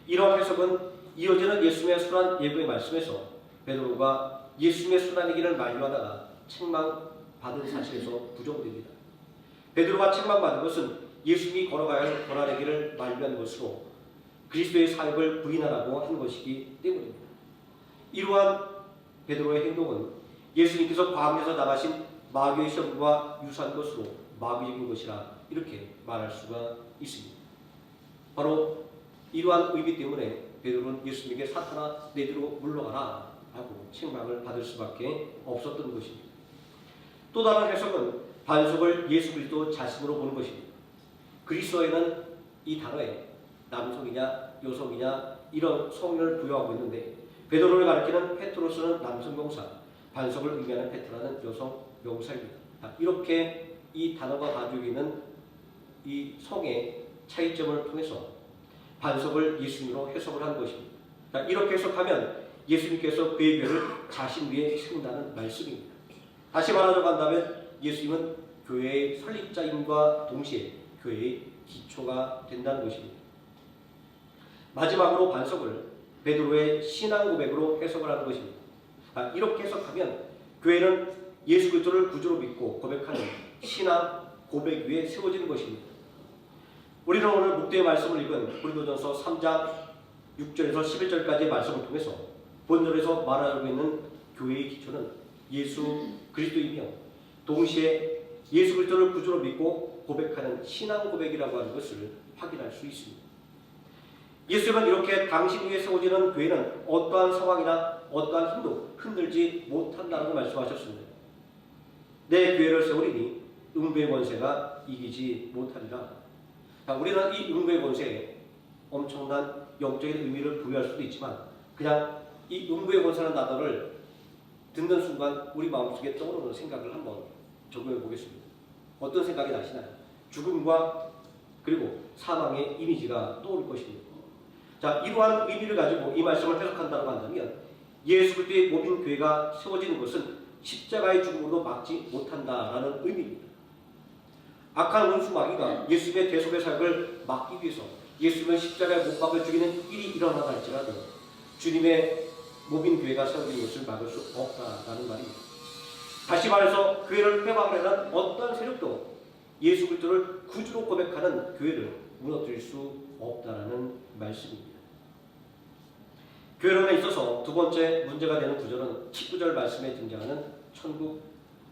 이러한 해석은 이어지는 예수님의 순환 예고의 말씀에서 베드로가 예수님의 순환의 길을 만류하다가 책망받은 사실에서 부정됩니다. 베드로가 책망받은 것은 예수님이 걸어가야 할 고난의 길을 만류한 것으로 그리스도의 사역을 부인하라고 한 것이기 때문입니다. 이러한 베드로의 행동은 예수님께서 광야에서 나가신 마귀의 시험과 유사한 것으로 마귀적인 것이라 이렇게 말할 수가 있습니다. 바로 이러한 의미 때문에 베드로는 예수님에게 사탄아 내 뒤로 물러가라 하고 책망을 받을 수밖에 없었던 것입니다. 또 다른 해석은 반석을 예수 그리스도 자신으로 보는 것입니다. 그리스도에는 이 단어에 남성이냐 여성이냐 이런 성을 부여하고 있는데 베드로를 가리키는 페트로스는 남성 명사, 반석을 의미하는 페트라는 여성 명사입니다. 이렇게 이 단어가 가지고 있는 이 성의 차이점을 통해서 반석을 예수님으로 해석을 한 것입니다. 이렇게 해석하면 예수님께서 그의 교회를 자신 위에 세운다는 말씀입니다. 다시 말하자고 한다면 예수님은 교회의 설립자임과 동시에 교회의 기초가 된다는 것입니다. 마지막으로 반석을 베드로의 신앙 고백으로 해석을 하는 것입니다. 이렇게 해석하면 교회는 예수 그리스도를 구주로 믿고 고백하는 신앙 고백 위에 세워지는 것입니다. 우리는 오늘 목도의 말씀을 읽은 고린도전서 3장 6절에서 11절까지의 말씀을 통해서 본절에서 말하고 있는 교회의 기초는 예수 그리스도이며 동시에 예수 그리스도를 구주로 믿고 고백하는 신앙 고백이라고 하는 것을 확인할 수 있습니다. 예수님은 이렇게 당신 위에 세워지는 교회는 어떠한 상황이나 어떠한 힘도 흔들지 못한다고 말씀하셨습니다. 내 교회를 세우리니 음부의 권세가 이기지 못하리라. 우리는 이 음부의 권세에 엄청난 영적인 의미를 부여할 수도 있지만 그냥 이 음부의 권세라는 단어를 듣는 순간 우리 마음속에 떠오르는 생각을 한번 적용해 보겠습니다. 어떤 생각이 나시나요? 죽음과 그리고 사망의 이미지가 떠오를 것입니다. 자, 이러한 의미를 가지고 이 말씀을 해석한다고 한다면 예수 그리스도의 몸인 교회가 세워지는 것은 십자가의 죽음으로 막지 못한다라는 의미입니다. 악한 원수 마귀가 예수님의 대속의 사역을 막기 위해서 예수님을 십자가에 못 박아 죽이는 일이 일어나다 할지라도 주님의 몸인 교회가 세워지는 것을 막을 수 없다라는 말입니다. 다시 말해서 교회를 회방하는 어떤 세력도 예수 그리스도를 구주로 고백하는 교회를 무너뜨릴 수 없다라는 말씀입니다. 교회론에 있어서 두 번째 문제가 되는 구절은 19절 말씀에 등장하는 천국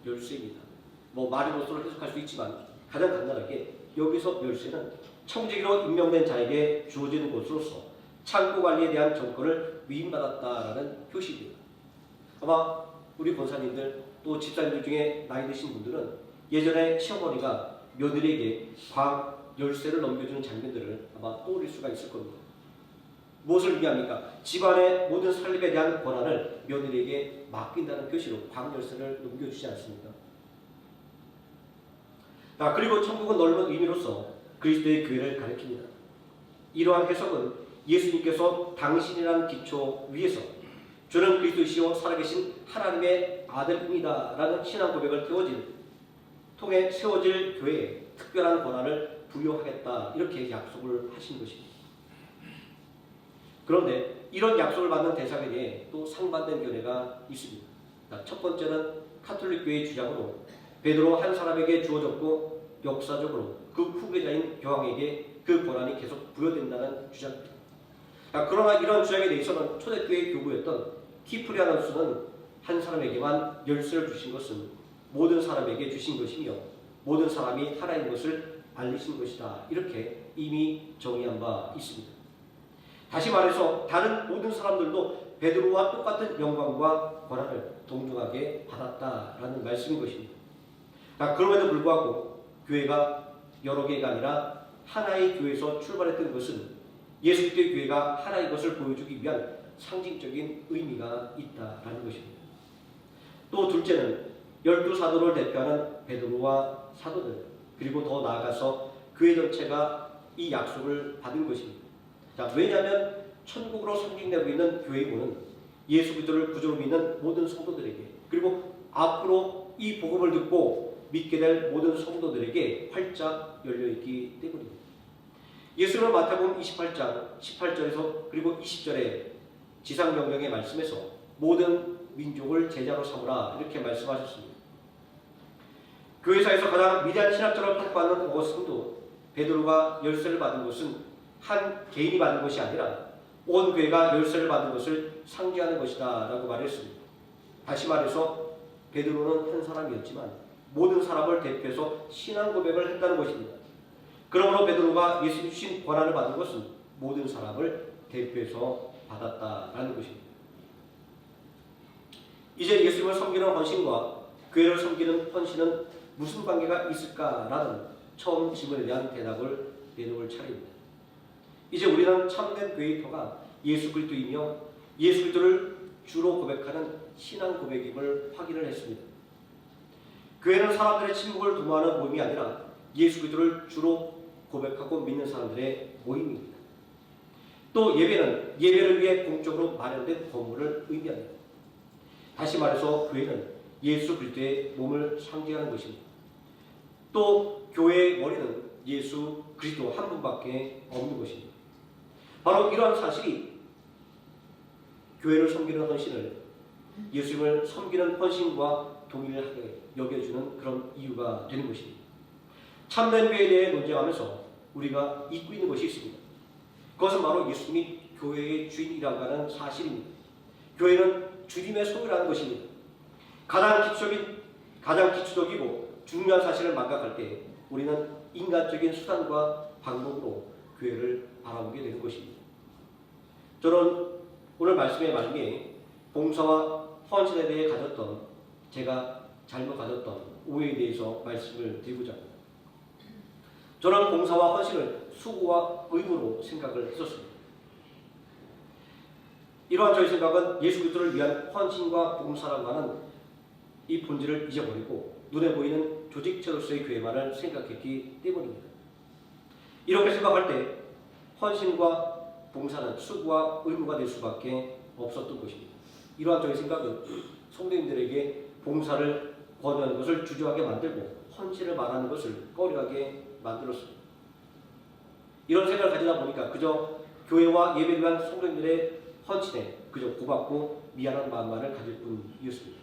열쇠입니다. 마리노스로 해석할 수 있지만 가장 간단하게 여기서 열쇠는 청지기로 임명된 자에게 주어지는 것으로서 창고 관리에 대한 정권을 위임받았다라는 표시입니다. 아마 우리 권사님들 또 집사님들 중에 나이 드신 분들은 예전에 시어머니가 며느리에게 방 열쇠를 넘겨주는 장면들을 아마 떠올릴 수가 있을 겁니다. 무엇을 의미합니까? 집안의 모든 살림에 대한 권한을 며느리에게 맡긴다는 표시로 방 열쇠를 넘겨주지 않습니까? 그리고 천국은 넓은 의미로서 그리스도의 교회를 가리킵니다. 이러한 해석은 예수님께서 당신이라는 기초 위에서 주는 그리스도이시오 살아계신 하나님의 아들입니다 라는 신앙 고백을 통해 세워질 교회에 특별한 권한을 부여하겠다 이렇게 약속을 하신 것입니다. 그런데 이런 약속을 받는 대상에 대해 또 상반된 견해가 있습니다. 첫 번째는 카톨릭 교회의 주장으로 베드로 한 사람에게 주어졌고 역사적으로 그 후계자인 교황에게 그 권한이 계속 부여된다는 주장입니다. 그러나 이런 주장에 대해서는 초대교회 교부였던 키프리아누스는 한 사람에게만 열쇠를 주신 것은 모든 사람에게 주신 것이며 모든 사람이 하나인 것을 알리신 것이다. 이렇게 이미 정의한 바 있습니다. 다시 말해서 다른 모든 사람들도 베드로와 똑같은 영광과 권한을 동등하게 받았다라는 말씀인 것입니다. 그럼에도 불구하고 교회가 여러 개가 아니라 하나의 교회에서 출발했던 것은 예수 그리스도의 교회가 하나인 것을 보여주기 위한 상징적인 의미가 있다라는 것입니다. 또 둘째는 12사도를 대표하는 베드로와 사도들, 그리고 더 나아가서 교회 전체가 이 약속을 받은 것입니다. 왜냐하면 천국으로 상징되고 있는 교회군은 예수 그리스도를 구주로 믿는 모든 성도들에게, 그리고 앞으로 이 복음을 듣고 믿게 될 모든 성도들에게 활짝 열려있기 때문입니다. 예수는 마태복음 28장 18절에서 그리고 20절에 지상명령의 말씀에서 모든 민족을 제자로 삼으라 이렇게 말씀하셨습니다. 교회사에서 가장 위대한 신학자를 판고하는 어거스틴도 베드로가 열쇠를 받은 것은 한 개인이 받은 것이 아니라 온 교회가 열쇠를 받은 것을 상징하는 것이다 라고 말했습니다. 다시 말해서 베드로는 한 사람이었지만 모든 사람을 대표해서 신앙 고백을 했다는 것입니다. 그러므로 베드로가 예수님이 주신 권한을 받은 것은 모든 사람을 대표해서 받았다라는 것입니다. 이제 예수님을 섬기는 헌신과 교회를 섬기는 헌신은 무슨 관계가 있을까라는 처음 질문에 대한 대답을 내놓을 차례입니다. 이제 우리는 참된 교회의 터가 예수 그리스도이며 예수 그리스도를 주로 고백하는 신앙 고백임을 확인을 했습니다. 교회는 사람들의 친목을 도모하는 모임이 아니라 예수 그리스도를 주로 고백하고 믿는 사람들의 모임입니다. 또 예배는 예배를 위해 공적으로 마련된 건물을 의미합니다. 다시 말해서 교회는 예수 그리스도의 몸을 상징하는 것입니다. 또 교회의 머리는 예수 그리스도 한 분밖에 없는 것입니다. 바로 이러한 사실이 교회를 섬기는 헌신을 예수님을 섬기는 헌신과 동일하게 여겨주는 그런 이유가 되는 것입니다. 참된 교회에 대해 논쟁하면서 우리가 잊고 있는 것이 있습니다. 그것은 바로 예수님이 교회의 주인이라고 하는 사실입니다. 교회는 주님의 소유라는 것입니다. 가장 기초적이고 중요한 사실을 망각할 때 우리는 인간적인 수단과 방법으로 교회를 바라보게 되는 것입니다. 저는 오늘 말씀의 말미에 봉사와 헌신에 대해 제가 잘못 가졌던 오해에 대해서 말씀을 드리고자 합니다. 저는 봉사와 헌신을 수고와 의무로 생각을 했었습니다. 이러한 저의 생각은 예수 그리스도를 위한 헌신과 봉사라고 하는 이 본질을 잊어버리고 눈에 보이는 조직체로서의 교회만을 생각했기 때문입니다. 이렇게 생각할 때 헌신과 봉사는 수고와 의무가 될 수밖에 없었던 것입니다. 이러한 저의 생각은 성도님들에게 봉사를 권유하는 것을 주저하게 만들고 헌신을 말하는 것을 꺼려하게 만들었습니다. 이런 생각을 가지다 보니까 그저 교회와 예배를 위한 성도님들의 헌신에 그저 고맙고 미안한 마음만을 가질 뿐이었습니다.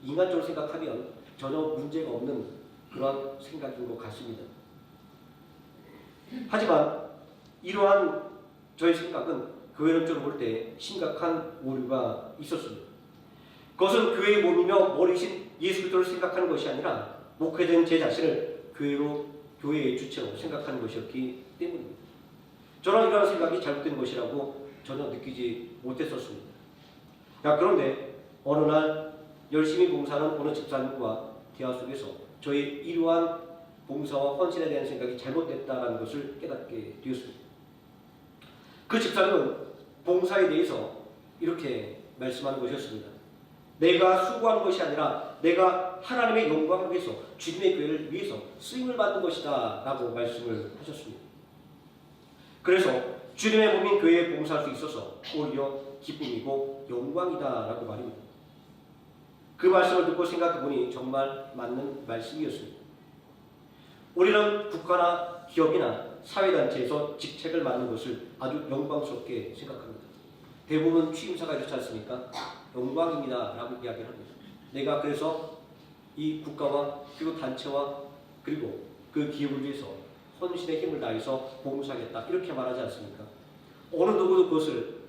인간적으로 생각하면 전혀 문제가 없는 그런 생각인 것 같습니다. 하지만 이러한 저의 생각은 교회론적으로 볼 때 심각한 오류가 있었습니다. 그것은 교회의 몸이며 머리신 예수 그리스도를 생각하는 것이 아니라 목회된 제 자신을 교회의 주체로 생각하는 것이었기 때문입니다. 저는 이러한 생각이 잘못된 것이라고 전혀 느끼지 못했었습니다. 그런데 어느 날 열심히 봉사하는 어느 집사님과 대화 속에서 저의 이러한 봉사와 헌신에 대한 생각이 잘못됐다는 것을 깨닫게 되었습니다. 그 집사님은 봉사에 대해서 이렇게 말씀하는 것이었습니다. 내가 수고하는 것이 아니라 내가 하나님의 영광을 위해서 주님의 교회를 위해서 쓰임을 받는 것이다 라고 말씀을 하셨습니다. 그래서 주님의 몸인 교회에 봉사할 수 있어서 오히려 기쁨이고 영광이다 라고 말입니다. 그 말씀을 듣고 생각해보니 정말 맞는 말씀이었습니다. 우리는 국가나 기업이나 사회단체에서 직책을 맡는 것을 아주 영광스럽게 생각합니다. 대부분 취임사가 이렇지 않습니까? 영광입니다 라고 이야기를 합니다. 내가 그래서 이 국가와 그리고 단체와 그리고 그 기업을 위해서 헌신의 힘을 다해서 봉사하겠다 이렇게 말하지 않습니까? 어느 누구도 그것을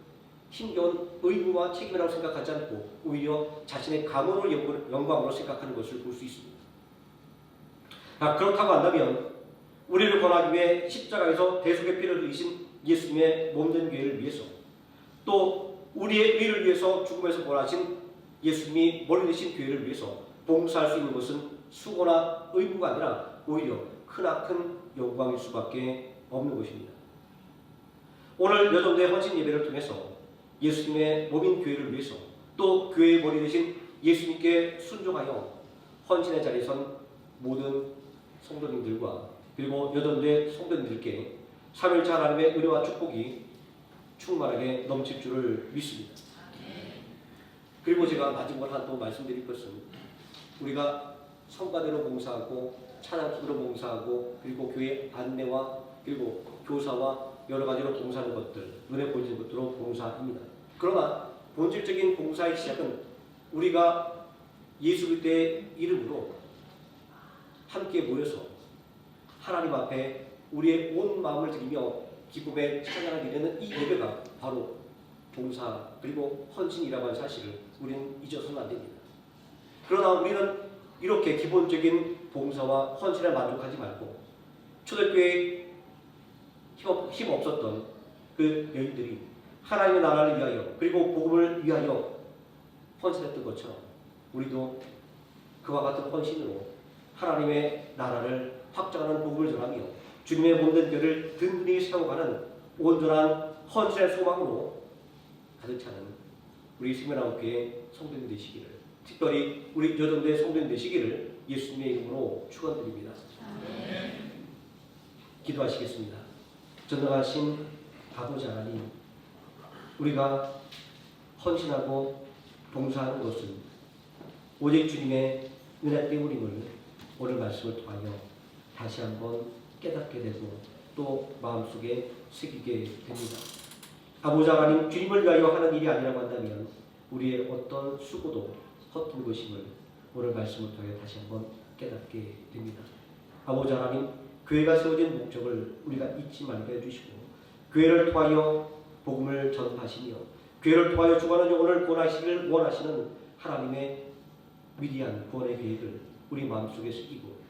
힘겨운 의무와 책임이라고 생각하지 않고 오히려 자신의 가문을 영광으로 생각하는 것을 볼 수 있습니다. 그렇다고 한다면 우리를 권하기 위해 십자가에서 대속의 피를 흘리신 예수님의 몸된 교회를 위해서 또 우리의 의를 위해서 죽음에서 부활하신 예수님이 머리 되신 교회를 위해서 봉사할 수 있는 것은 수고나 의무가 아니라 오히려 크나큰 영광일 수밖에 없는 것입니다. 오늘 여전대 헌신 예배를 통해서 예수님의 몸인 교회를 위해서 또 교회의 머리 되신 예수님께 순종하여 헌신의 자리에 선 모든 성도님들과 그리고 여전대 성도님들께 삼일차 하나님의 은혜와 축복이 충만하게 넘칠 줄을 믿습니다. 그리고 제가 마지막으로 하나 또 말씀드릴 것은 우리가 성가대로 봉사하고 찬양팀으로 봉사하고 그리고 교회 안내와 그리고 교사와 여러 가지로 봉사하는 것들, 눈에 보이는 것들로 봉사입니다. 그러나 본질적인 봉사의 시작은 우리가 예수 그리스도의 이름으로 함께 모여서 하나님 앞에 우리의 온 마음을 드리며 기쁨의 찬양을 드리는 이 예배가 바로 봉사 그리고 헌신이라고 하는 사실을 우리는 잊어서는 안 됩니다. 그러나 우리는 이렇게 기본적인 봉사와 헌신에 만족하지 말고 초대교회에 힘 없었던 그 여인들이 하나님의 나라를 위하여 그리고 복음을 위하여 헌신했던 것처럼 우리도 그와 같은 헌신으로 하나님의 나라를 확장하는 복음을 전하며 주님의 몸된 교회를 든든히 세워가는 온전한 헌신의 소망으로 가득 차는 우리 생명나무교회 성도님 되시기를, 특별히 우리 여전대 성도님 되시기를 예수님의 이름으로 축원드립니다. 기도하시겠습니다. 전능하신 아버지 하나님, 우리가 헌신하고 봉사하는 것은 오직 주님의 은혜 때문임을 오늘 말씀을 통하여 다시 한번 깨닫게 되고 또 마음속에 새기게 됩니다. 아버지 하나님, 주님을 위하여 하는 일이 아니라고 한다면 우리의 어떤 수고도 헛된 것임을 오늘 말씀을 통해 다시 한번 깨닫게 됩니다. 아버지 하나님, 교회가 세워진 목적을 우리가 잊지 말게 해주시고 교회를 통하여 복음을 전파하시며 교회를 통하여 죽어가는 영혼을 구원하시기를 원하시는 하나님의 위대한 구원의 계획을 우리 마음속에 새기고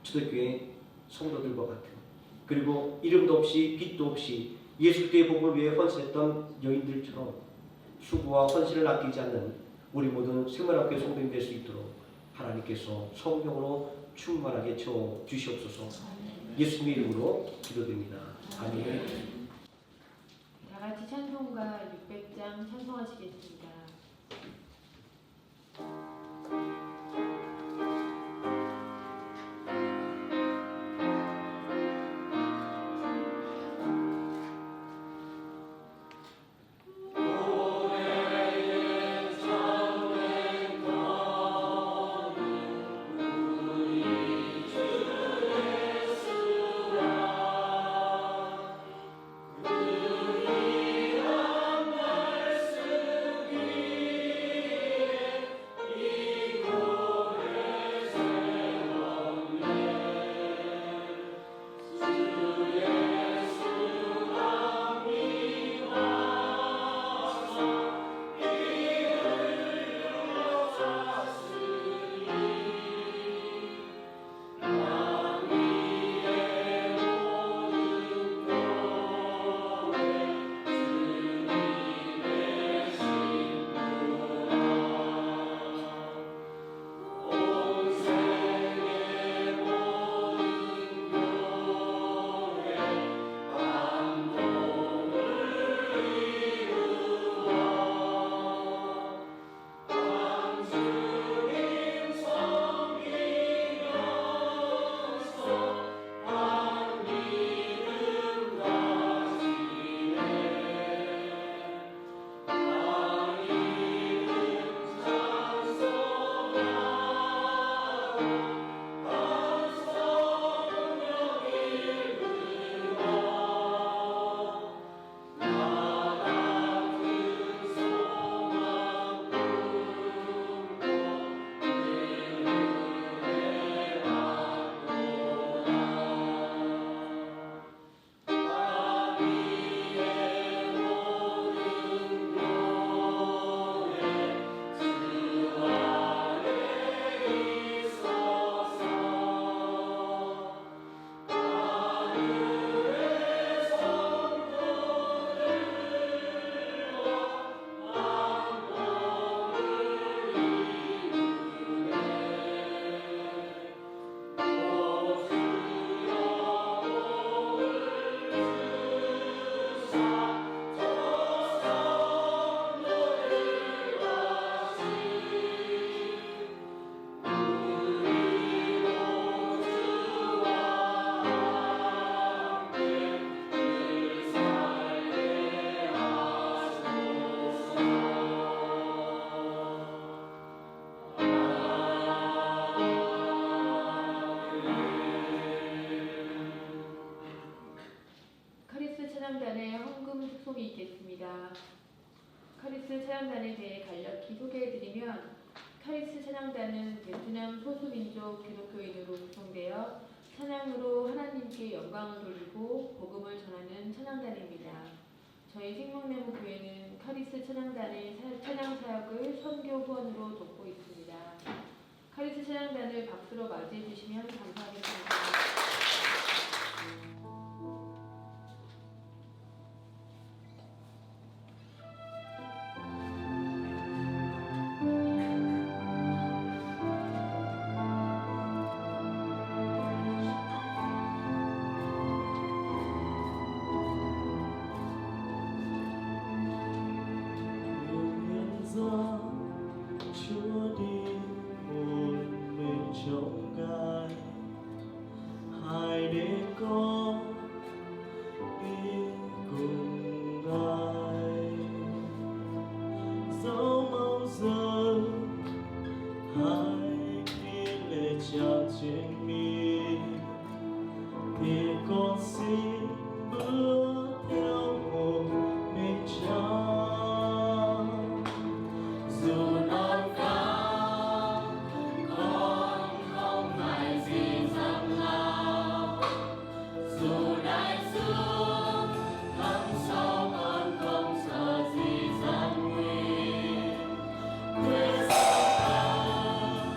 초대교회 성도들과 같은 그리고 이름도 없이 빛도 없이 예수 그리스도의 복음을 위해 헌신했던 여인들처럼 수고와 헌신을 아끼지 않는 우리 모든 생명학교의 성도님 될 수 있도록 하나님께서 성령으로 충만하게 채워 주시옵소서. 예수님의 이름으로 기도드립니다. 아멘. 다 같이 찬송가 600장 찬송하시겠습니다. 주 찬양단에 대해 간략히 소개해드리면 카리스 찬양단은 베트남 소수민족 기독교인으로 구성되어 찬양으로 하나님께 영광을 돌리고 복음을 전하는 찬양단입니다. 저희 생명나무 교회는 카리스 찬양단의 찬양 사역을 선교 후원으로 돕고 있습니다. 카리스 찬양단을 박수로 맞이해 주시면 감사하겠습니다. Chúa đi một mình trong gai, hai đứa con đi cùng Ngài. Dẫu bao giờ hai khi lệ tràn trên mi, thì con xin bước theo một mình Cha. Dù non cao con không ngại gì gian lao, dù đại dương thẳm sâu con không sợ gì gian nguy. Quyết sống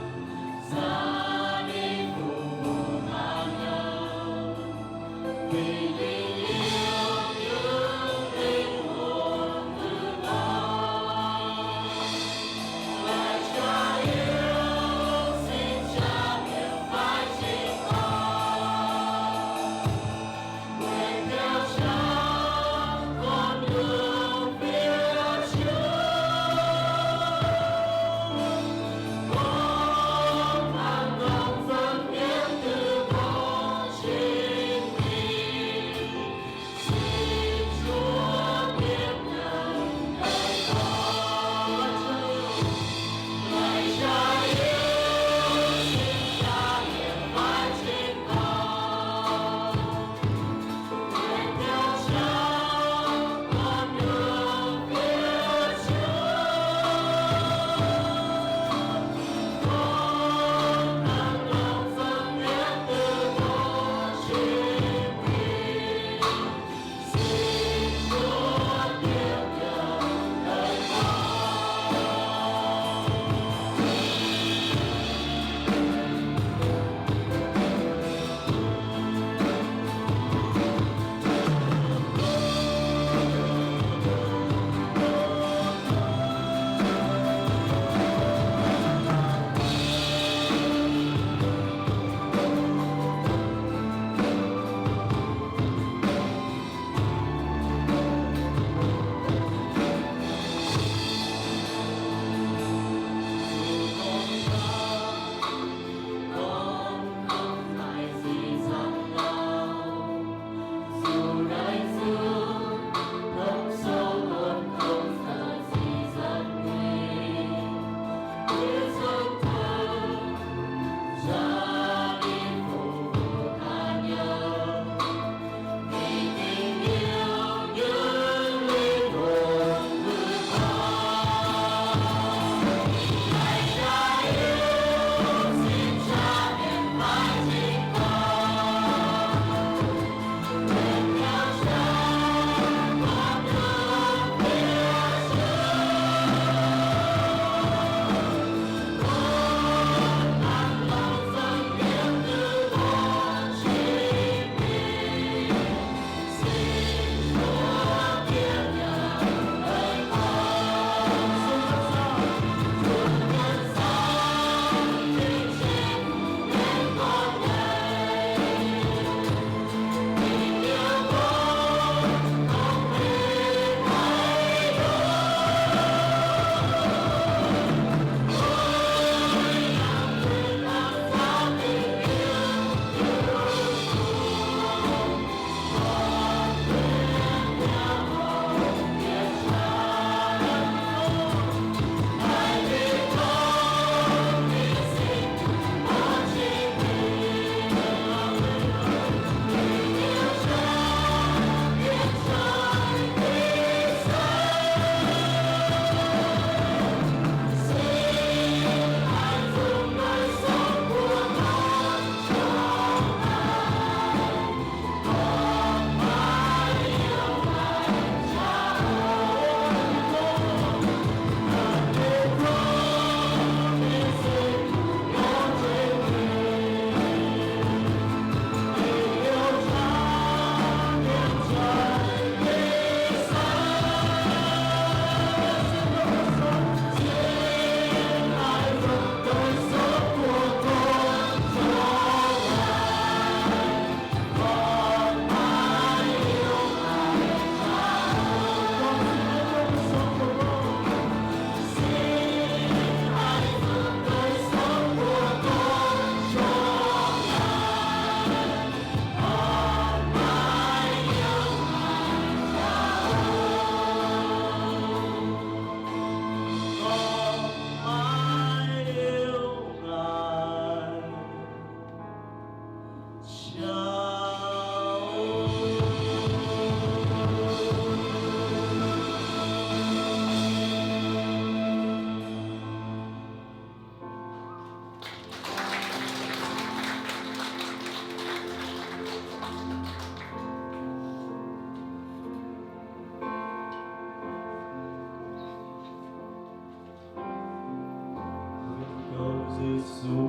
Giêsu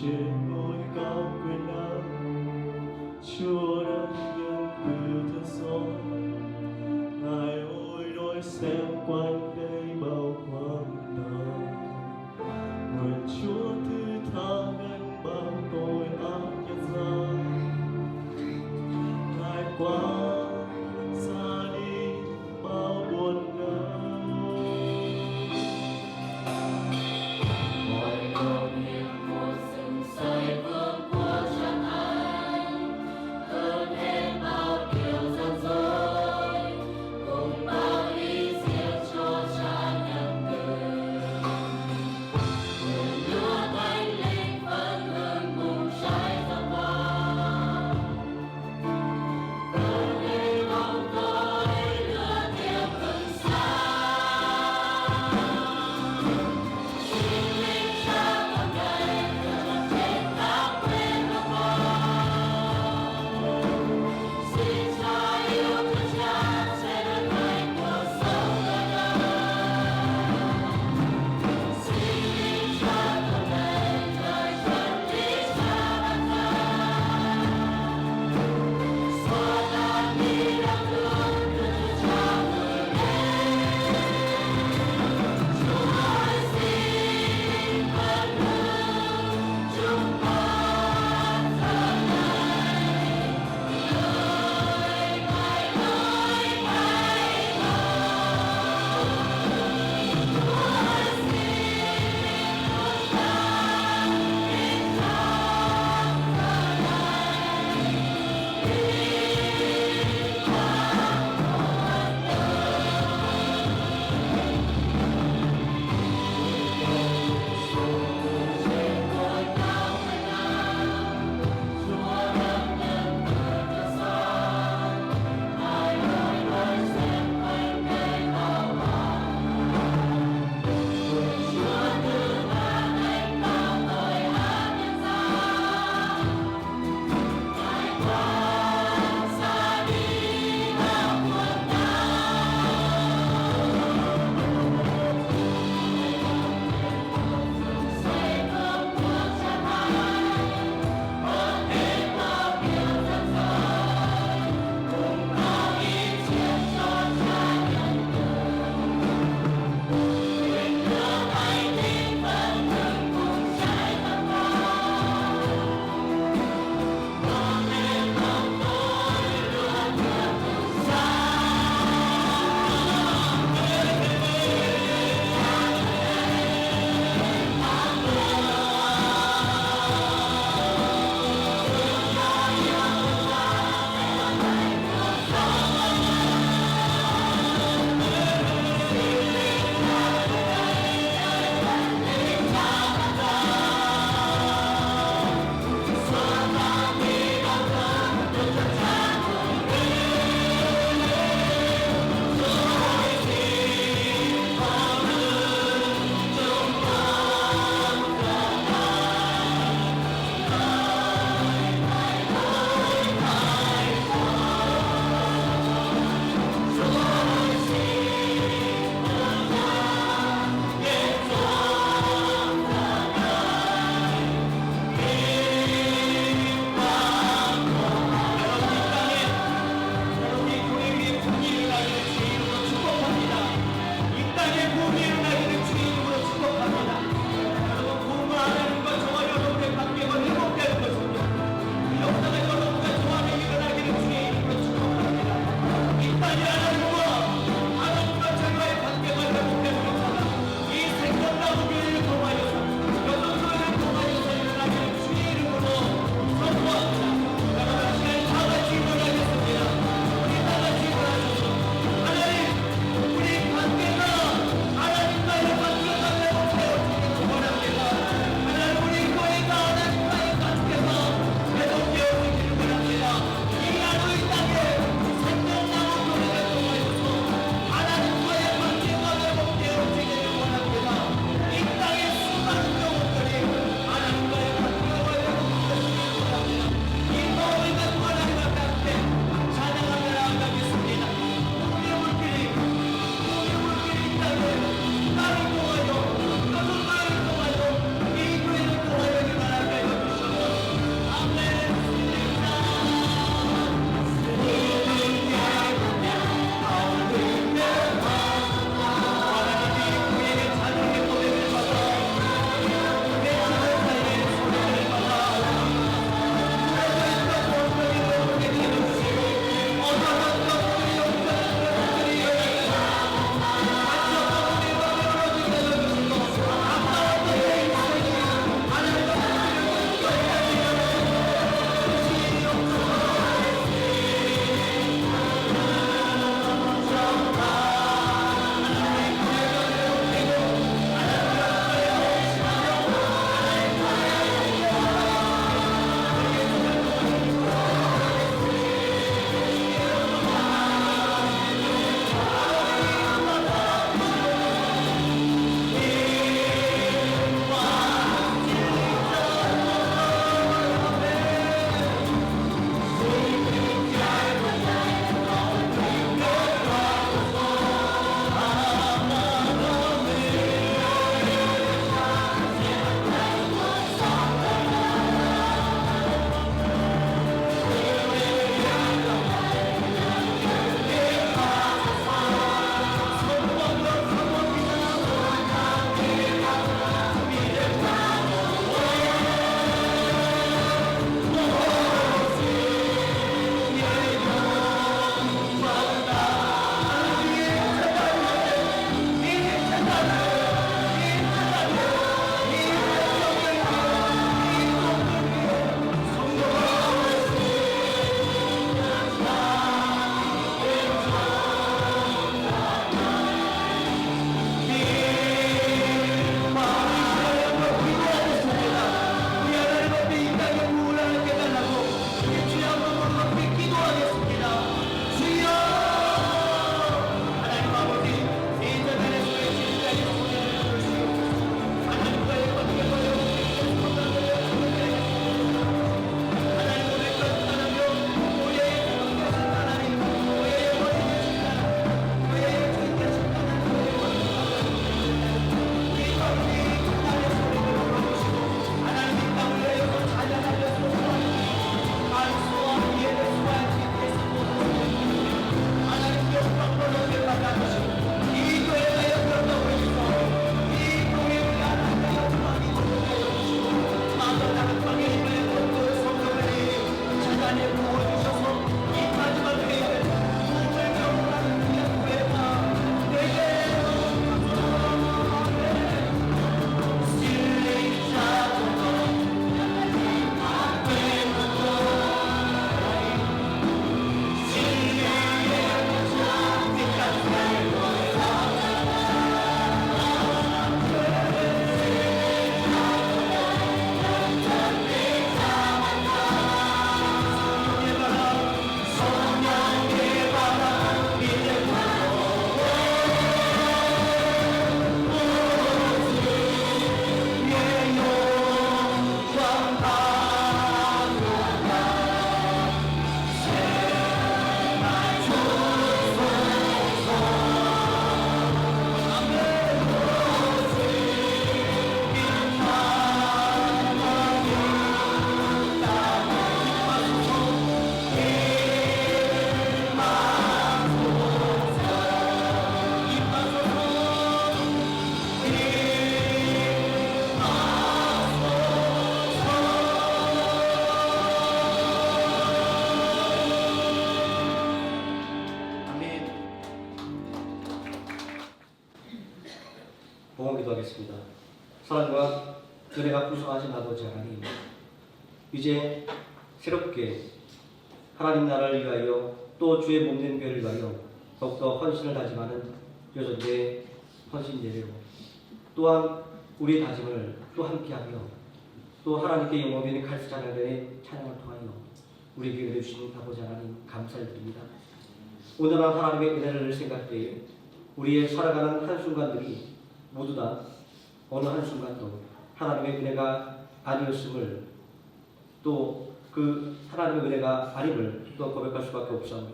trên ngôi cao quyền năng, Chúa đã nhận từ thân sống. Ngài ôi đôi xem quanh đây bao hoang tàn, nguyện Chúa thứ tha gánh bao tội ác nhân gian. Ngài qua xa đi bao buồn đau, mọi nỗi niềm một rừng say vương của chẳng ai hơn hết bao điều gian dối, cùng bao ý riêng cho 기도하겠습니다. 사랑과 은혜가 풍성하신 아버지 하나님, 이제 새롭게 하나님 나라를 위하여 또 주의 몸된 교회를 위하여 더욱더 헌신을 다짐하는 여전대 헌신 예배로 또한 우리의 다짐을 또 함께하며 또 하나님께 영광되는 칼스 찬양단의 찬양을 통하여 우리에게 은혜 주신 아버지 하나님 감사드립니다. 온전한 하나님의 은혜를 생각할 때에 우리의 살아가는 한순간들이 모두 다 어느 한순간도 하나님의 은혜가 아니었음을 또 그 하나님의 은혜가 아님을 또 고백할 수밖에 없사오니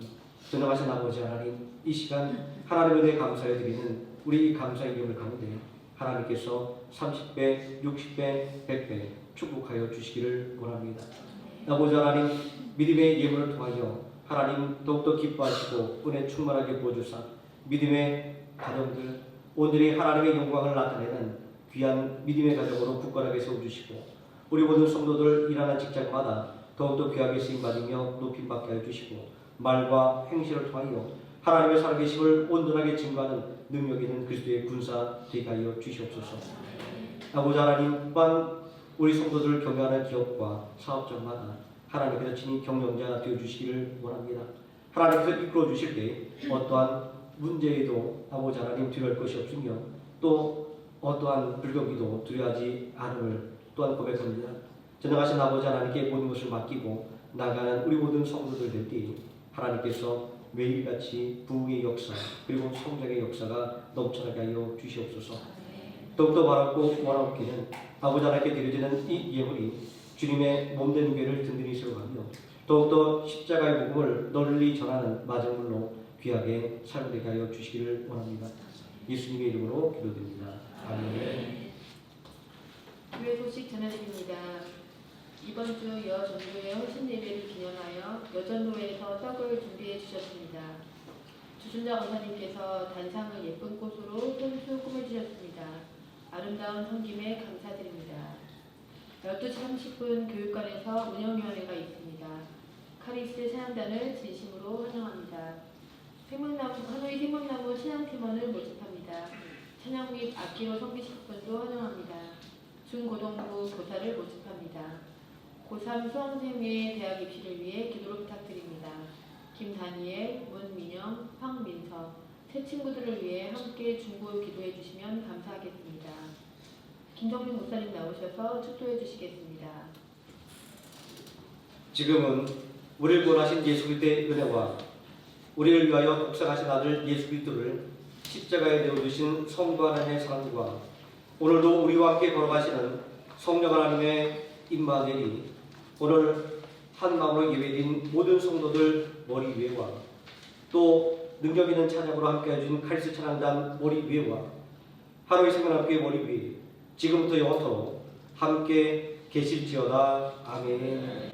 전능하신 아버지 하나님, 이 시간 하나님의 은혜에 감사해 드리는 우리 이 감사의 기쁨을 가운데 하나님께서 30배, 60배, 100배 축복하여 주시기를 원합니다. 아버지 하나님, 믿음의 예물을 통하여 하나님 더욱더 기뻐하시고 은혜 충만하게 부어주사 믿음의 가정들 온전히 하나님의 영광을 나타내는 귀한 믿음의 가정으로 굳건하게 세워주시고 우리 모든 성도들 일하는 직장마다 더욱더 귀하게 쓰임받으며 높임받게 하여 주시고 말과 행실을 통하여 하나님의 살아계심을 온전하게 증거하는 능력 있는 그리스도의 군사 되게 하여 주시옵소서. 아버지 하나님, 또한 우리 성도들을 경영하는 기업과 사업장마다 하나님께서 친히 경영자가 되어주시기를 원합니다. 하나님께서 이끌어 주실 때 어떠한 문제에도 아버지 하나님 두려울 것이 없으며 또 어떠한 불경기도 두려워하지 않음을 또한 고백합니다. 전능하신 아버지 하나님께 모든 것을 맡기고 나가는 우리 모든 성도들 될 때 하나님께서 매일같이 부흥의 역사 그리고 성장의 역사가 넘쳐나게 하여 주시옵소서. 더욱더 바라고 원하옵기는 아버지 하나님께 드려지는 이 예물이 주님의 몸된 교회를 든든히 세워가며 더욱더 십자가의 복음을 널리 전하는 마정물로 귀하게 사용되게 하여 주시기를 원합니다. 예수님의 이름으로 기도드립니다. 아멘. 교회 소식 전해드립니다. 이번 주 여전도회 헌신 예배를 기념하여 여전도회에서 떡을 준비해 주셨습니다. 주순자 권사님께서 단상을 예쁜 꽃으로 손수 꾸며주셨습니다. 아름다운 섬김에 감사드립니다. 12시 30분 교육관에서 운영위원회가 있습니다. 카리스 찬양단을 진심으로 환영합니다. 하노이 생명나무 신앙팀원을 모집합니다. 찬양 및 악기로 섬기실 분도 환영합니다. 중고등부 교사를 모집합니다. 고3 수험생의 대학 입시를 위해 기도를 부탁드립니다. 김다니엘, 문민영, 황민서 새 친구들을 위해 함께 중보 기도해 주시면 감사하겠습니다. 김정민 목사님 나오셔서 축도해 주시겠습니다. 지금은 우리를 구원하신 예수 그리스도의 은혜와 우리를 위하여 독생하신 아들 예수 그리스도를 십자가에 내어주신 성부 하나님의 사랑과 오늘도 우리와 함께 걸어가시는 성령 하나님의 임마누엘이 오늘 한 마음으로 예배드린 모든 성도들 머리 위에와 또 능력 있는 찬양으로 함께 해준 카리스 찬양단 머리 위에와 하루의 생명학교의 머리 위에 지금부터 영원토록 함께 계실지어다. 아멘.